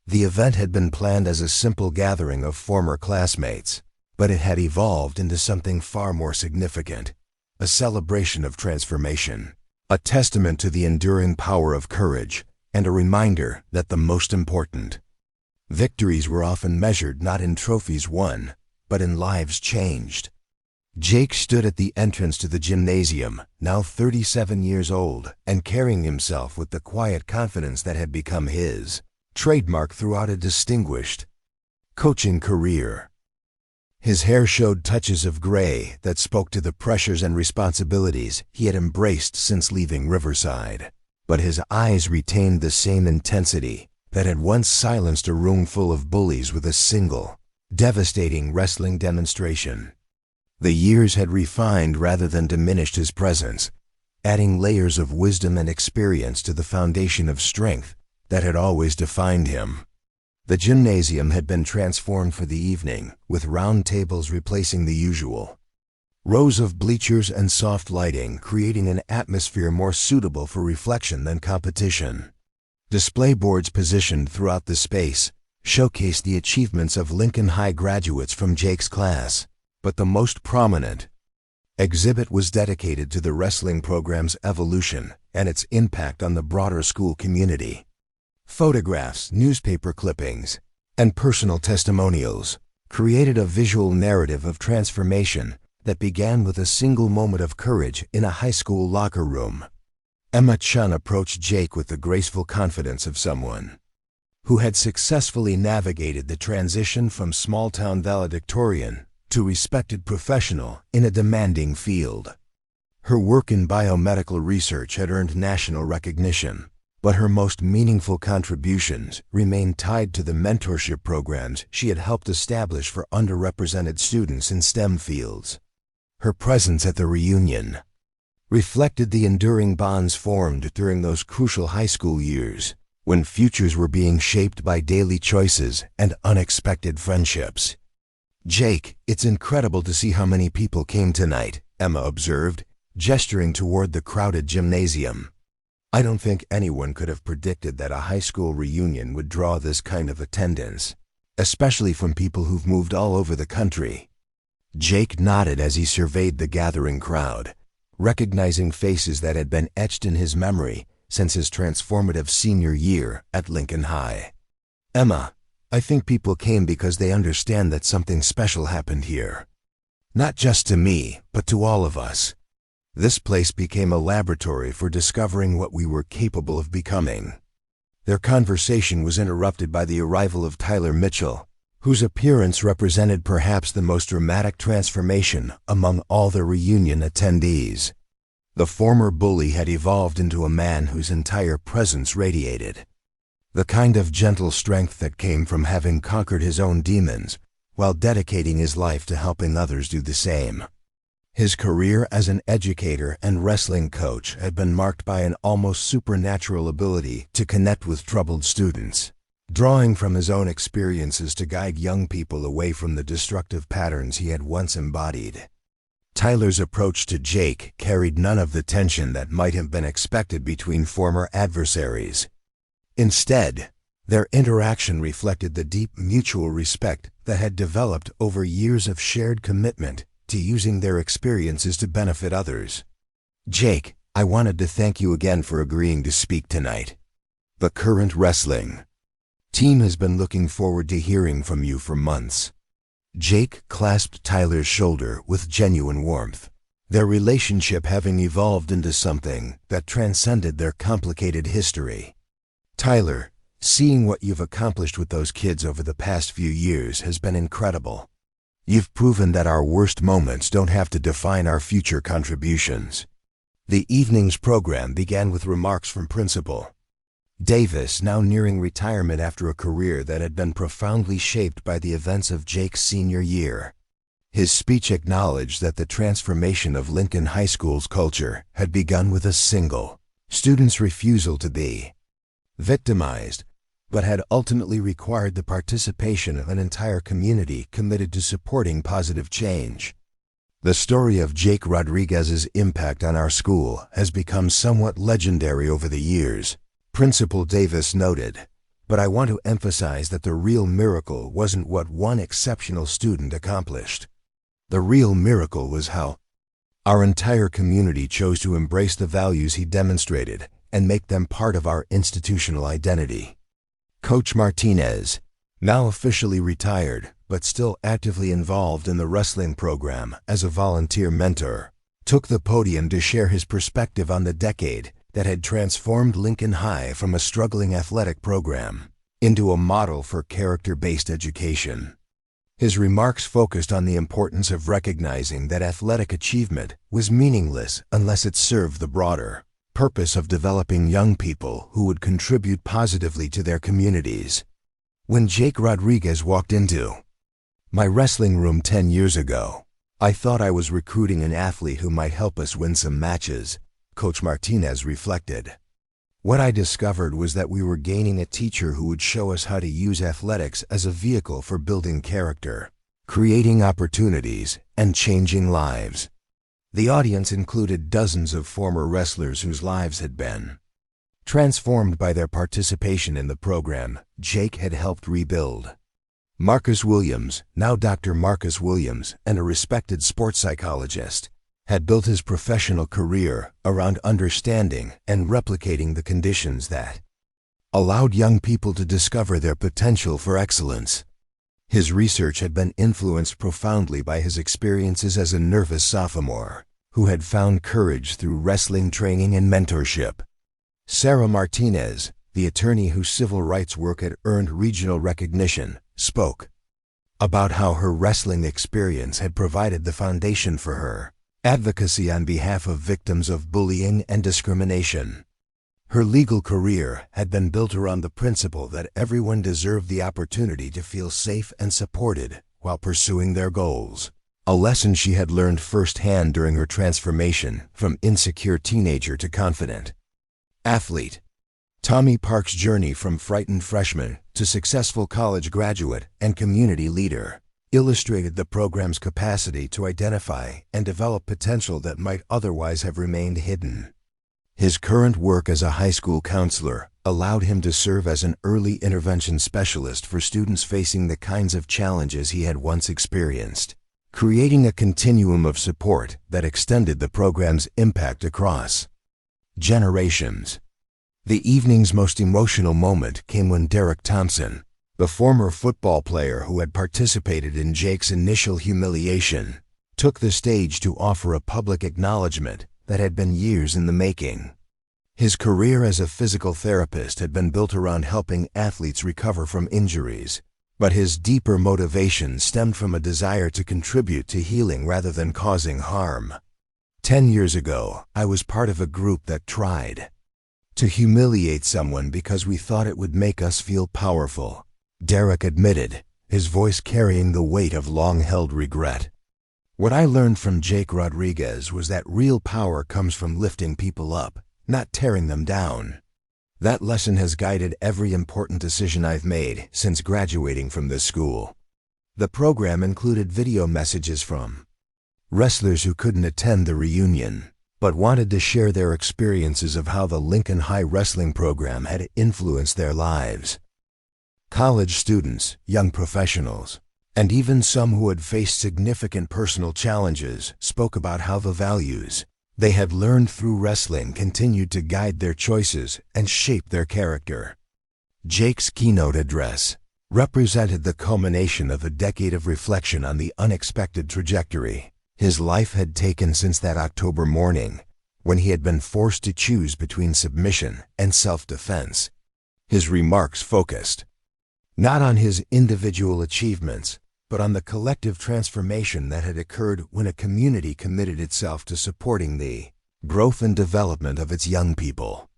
The event had been planned as a simple gathering of former classmates, but it had evolved into something far more significant, a celebration of transformation, a testament to the enduring power of courage, and a reminder that the most important victories were often measured not in trophies won, but in lives changed. Jake stood at the entrance to the gymnasium, now 37 years old, and carrying himself with the quiet confidence that had become his trademark throughout a distinguished coaching career. His hair showed touches of gray that spoke to the pressures and responsibilities he had embraced since leaving Riverside, but his eyes retained the same intensity that had once silenced a room full of bullies with a single, devastating wrestling demonstration. The years had refined rather than diminished his presence, adding layers of wisdom and experience to the foundation of strength that had always defined him. The gymnasium had been transformed for the evening, with round tables replacing the usual. Rows of bleachers and soft lighting creating an atmosphere more suitable for reflection than competition. Display boards positioned throughout the space showcased the achievements of Lincoln High graduates from Jake's class, but the most prominent exhibit was dedicated to the wrestling program's evolution and its impact on the broader school community. Photographs, newspaper clippings, and personal testimonials created a visual narrative of transformation that began with a single moment of courage in a high school locker room. Emma Chun approached Jake with the graceful confidence of someone who had successfully navigated the transition from small-town valedictorian to respected professional in a demanding field. Her work in biomedical research had earned national recognition, but her most meaningful contributions remained tied to the mentorship programs she had helped establish for underrepresented students in STEM fields. Her presence at the reunion reflected the enduring bonds formed during those crucial high school years, when futures were being shaped by daily choices and unexpected friendships. "Jake, it's incredible to see how many people came tonight," Emma observed, gesturing toward the crowded gymnasium. "I don't think anyone could have predicted that a high school reunion would draw this kind of attendance, especially from people who've moved all over the country." Jake nodded as he surveyed the gathering crowd, recognizing faces that had been etched in his memory since his transformative senior year at Lincoln High. "Emma, I think people came because they understand that something special happened here. Not just to me, but to all of us. This place became a laboratory for discovering what we were capable of becoming." Their conversation was interrupted by the arrival of Tyler Mitchell, whose appearance represented perhaps the most dramatic transformation among all the reunion attendees. The former bully had evolved into a man whose entire presence radiated the kind of gentle strength that came from having conquered his own demons while dedicating his life to helping others do the same. His career as an educator and wrestling coach had been marked by an almost supernatural ability to connect with troubled students, drawing from his own experiences to guide young people away from the destructive patterns he had once embodied. Tyler's approach to Jake carried none of the tension that might have been expected between former adversaries. Instead, their interaction reflected the deep mutual respect that had developed over years of shared commitment to using their experiences to benefit others. "Jake, I wanted to thank you again for agreeing to speak tonight. The current wrestling team has been looking forward to hearing from you for months." Jake clasped Tyler's shoulder with genuine warmth, their relationship having evolved into something that transcended their complicated history. "Tyler, seeing what you've accomplished with those kids over the past few years has been incredible. You've proven that our worst moments don't have to define our future contributions." The evening's program began with remarks from Principal Davis, now nearing retirement after a career that had been profoundly shaped by the events of Jake's senior year. His speech acknowledged that the transformation of Lincoln High School's culture had begun with a single student's refusal to be victimized, but had ultimately required the participation of an entire community committed to supporting positive change. "The story of Jake Rodriguez's impact on our school has become somewhat legendary over the years," Principal Davis noted, "but I want to emphasize that the real miracle wasn't what one exceptional student accomplished. The real miracle was how our entire community chose to embrace the values he demonstrated and make them part of our institutional identity." Coach Martinez, now officially retired but still actively involved in the wrestling program as a volunteer mentor, took the podium to share his perspective on the decade that had transformed Lincoln High from a struggling athletic program into a model for character-based education. His remarks focused on the importance of recognizing that athletic achievement was meaningless unless it served the broader purpose of developing young people who would contribute positively to their communities. When Jake Rodriguez walked into my wrestling room 10 years ago, "I thought I was recruiting an athlete who might help us win some matches," Coach Martinez reflected. "What I discovered was that we were gaining a teacher who would show us how to use athletics as a vehicle for building character, creating opportunities, and changing lives." The audience included dozens of former wrestlers whose lives had been transformed by their participation in the program Jake had helped rebuild. Marcus Williams, now Dr. Marcus Williams, and a respected sports psychologist, had built his professional career around understanding and replicating the conditions that allowed young people to discover their potential for excellence. His research had been influenced profoundly by his experiences as a nervous sophomore who had found courage through wrestling training and mentorship. Sarah Martinez, the attorney whose civil rights work had earned regional recognition, spoke about how her wrestling experience had provided the foundation for her advocacy on behalf of victims of bullying and discrimination. Her legal career had been built around the principle that everyone deserved the opportunity to feel safe and supported while pursuing their goals, a lesson she had learned firsthand during her transformation from insecure teenager to confident athlete. Tommy Park's journey from frightened freshman to successful college graduate and community leader illustrated the program's capacity to identify and develop potential that might otherwise have remained hidden. His current work as a high school counselor allowed him to serve as an early intervention specialist for students facing the kinds of challenges he had once experienced, creating a continuum of support that extended the program's impact across generations. The evening's most emotional moment came when Derek Thompson, the former football player who had participated in Jake's initial humiliation, took the stage to offer a public acknowledgement that had been years in the making. His career as a physical therapist had been built around helping athletes recover from injuries, but his deeper motivation stemmed from a desire to contribute to healing rather than causing harm. 10 years ago, I was part of a group that tried to humiliate someone because we thought it would make us feel powerful, Derek admitted, his voice carrying the weight of long-held regret. What I learned from Jake Rodriguez was that real power comes from lifting people up, not tearing them down. That lesson has guided every important decision I've made since graduating from this school. The program included video messages from wrestlers who couldn't attend the reunion, but wanted to share their experiences of how the Lincoln High wrestling program had influenced their lives. College students, young professionals, and even some who had faced significant personal challenges spoke about how the values they had learned through wrestling continued to guide their choices and shape their character. Jake's keynote address represented the culmination of a decade of reflection on the unexpected trajectory his life had taken since that October morning when he had been forced to choose between submission and self-defense. His remarks focused not on his individual achievements, but on the collective transformation that had occurred when a community committed itself to supporting the growth and development of its young people.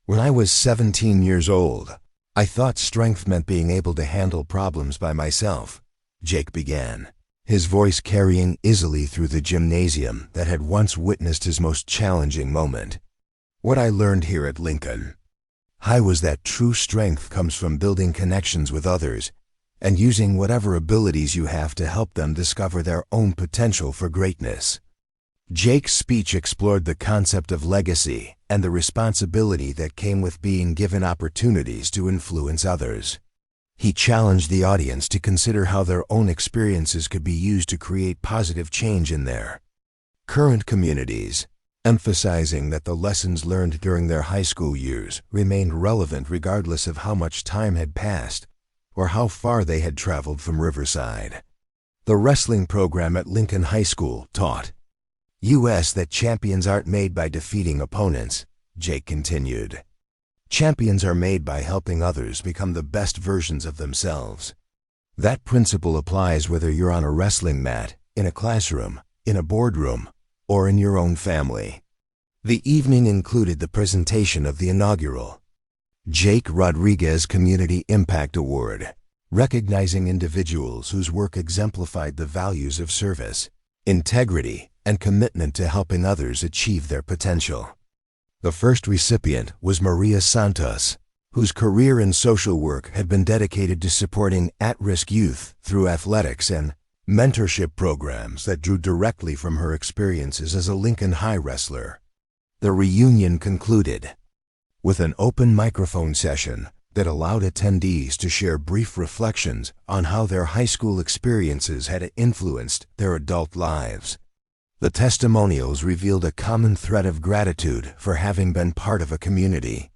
"When I was 17 years old, I thought strength meant being able to handle problems by myself," Jake began, his voice carrying easily through the gymnasium that had once witnessed his most challenging moment. "What I learned here at Lincoln High was that true strength comes from building connections with others and using whatever abilities you have to help them discover their own potential for greatness." Jake's speech explored the concept of legacy and the responsibility that came with being given opportunities to influence others. He challenged the audience to consider how their own experiences could be used to create positive change in their current communities, emphasizing that the lessons learned during their high school years remained relevant regardless of how much time had passed or how far they had traveled from Riverside. The wrestling program at Lincoln High School taught us that champions aren't made by defeating opponents, Jake continued. Champions are made by helping others become the best versions of themselves. That principle applies whether you're on a wrestling mat, in a classroom, in a boardroom, or in your own family. The evening included the presentation of the inaugural Jake Rodriguez Community Impact Award, recognizing individuals whose work exemplified the values of service, integrity, and commitment to helping others achieve their potential. The first recipient was Maria Santos, whose career in social work had been dedicated to supporting at-risk youth through athletics and mentorship programs that drew directly from her experiences as a Lincoln High wrestler. The reunion concluded with an open microphone session that allowed attendees to share brief reflections on how their high school experiences had influenced their adult lives. The testimonials revealed a common thread of gratitude for having been part of a community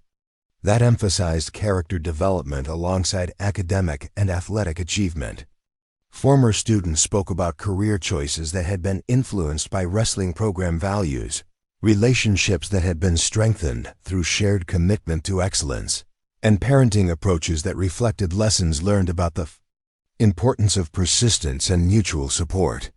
that emphasized character development alongside academic and athletic achievement. Former students spoke about career choices that had been influenced by wrestling program values, relationships that had been strengthened through shared commitment to excellence, and parenting approaches that reflected lessons learned about the importance of persistence and mutual support.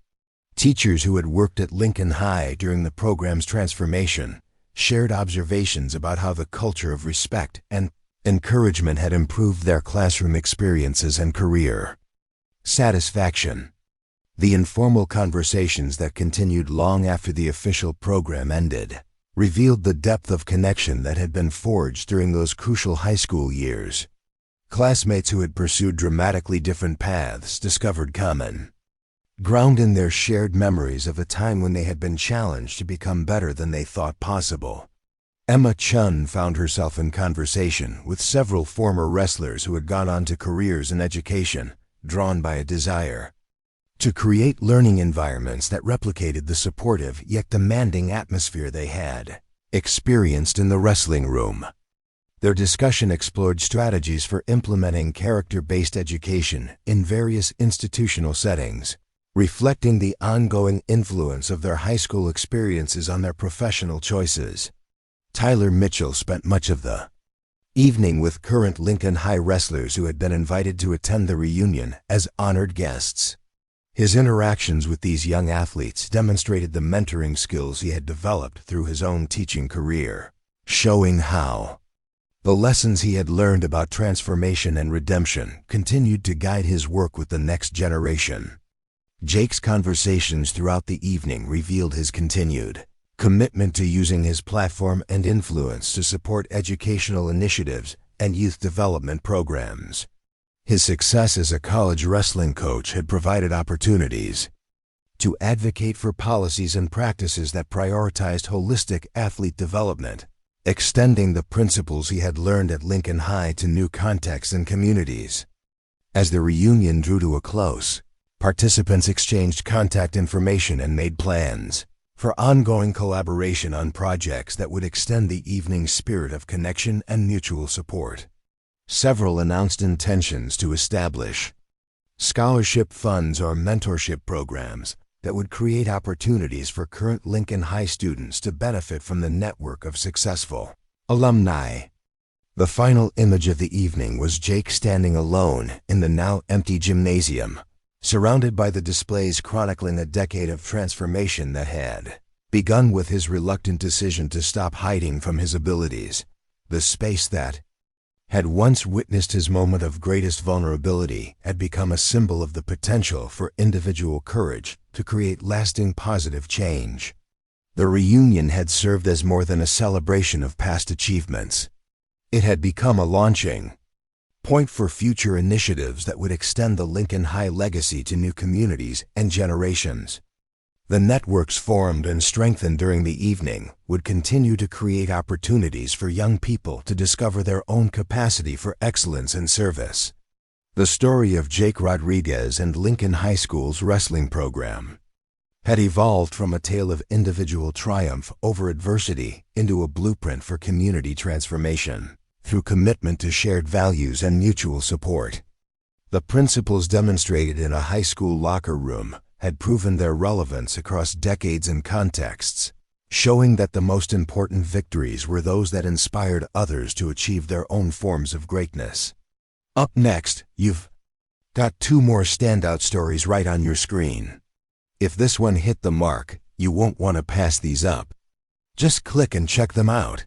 Teachers who had worked at Lincoln High during the program's transformation shared observations about how the culture of respect and encouragement had improved their classroom experiences and career satisfaction. The informal conversations that continued long after the official program ended revealed the depth of connection that had been forged during those crucial high school years. Classmates who had pursued dramatically different paths discovered common ground in their shared memories of a time when they had been challenged to become better than they thought possible. Emma Chun found herself in conversation with several former wrestlers who had gone on to careers in education, drawn by a desire to create learning environments that replicated the supportive yet demanding atmosphere they had experienced in the wrestling room. Their discussion explored strategies for implementing character-based education in various institutional settings, reflecting the ongoing influence of their high school experiences on their professional choices. Tyler Mitchell spent much of the evening with current Lincoln High wrestlers who had been invited to attend the reunion as honored guests. His interactions with these young athletes demonstrated the mentoring skills he had developed through his own teaching career, showing how the lessons he had learned about transformation and redemption continued to guide his work with the next generation. Jake's conversations throughout the evening revealed his continued commitment to using his platform and influence to support educational initiatives and youth development programs. His success as a college wrestling coach had provided opportunities to advocate for policies and practices that prioritized holistic athlete development, extending the principles he had learned at Lincoln High to new contexts and communities. As the reunion drew to a close, participants exchanged contact information and made plans for ongoing collaboration on projects that would extend the evening's spirit of connection and mutual support. Several announced intentions to establish scholarship funds or mentorship programs that would create opportunities for current Lincoln High students to benefit from the network of successful alumni. The final image of the evening was Jake standing alone in the now empty gymnasium, surrounded by the displays chronicling a decade of transformation that had begun with his reluctant decision to stop hiding from his abilities. The space that had once witnessed his moment of greatest vulnerability had become a symbol of the potential for individual courage to create lasting positive change. The reunion had served as more than a celebration of past achievements. It had become a launching point for future initiatives that would extend the Lincoln High legacy to new communities and generations. The networks formed and strengthened during the evening would continue to create opportunities for young people to discover their own capacity for excellence and service. The story of Jake Rodriguez and Lincoln High School's wrestling program had evolved from a tale of individual triumph over adversity into a blueprint for community transformation through commitment to shared values and mutual support. The principles demonstrated in a high school locker room had proven their relevance across decades and contexts, showing that the most important victories were those that inspired others to achieve their own forms of greatness. Up next, you've got two more standout stories right on your screen. If this one hit the mark, you won't want to pass these up. Just click and check them out.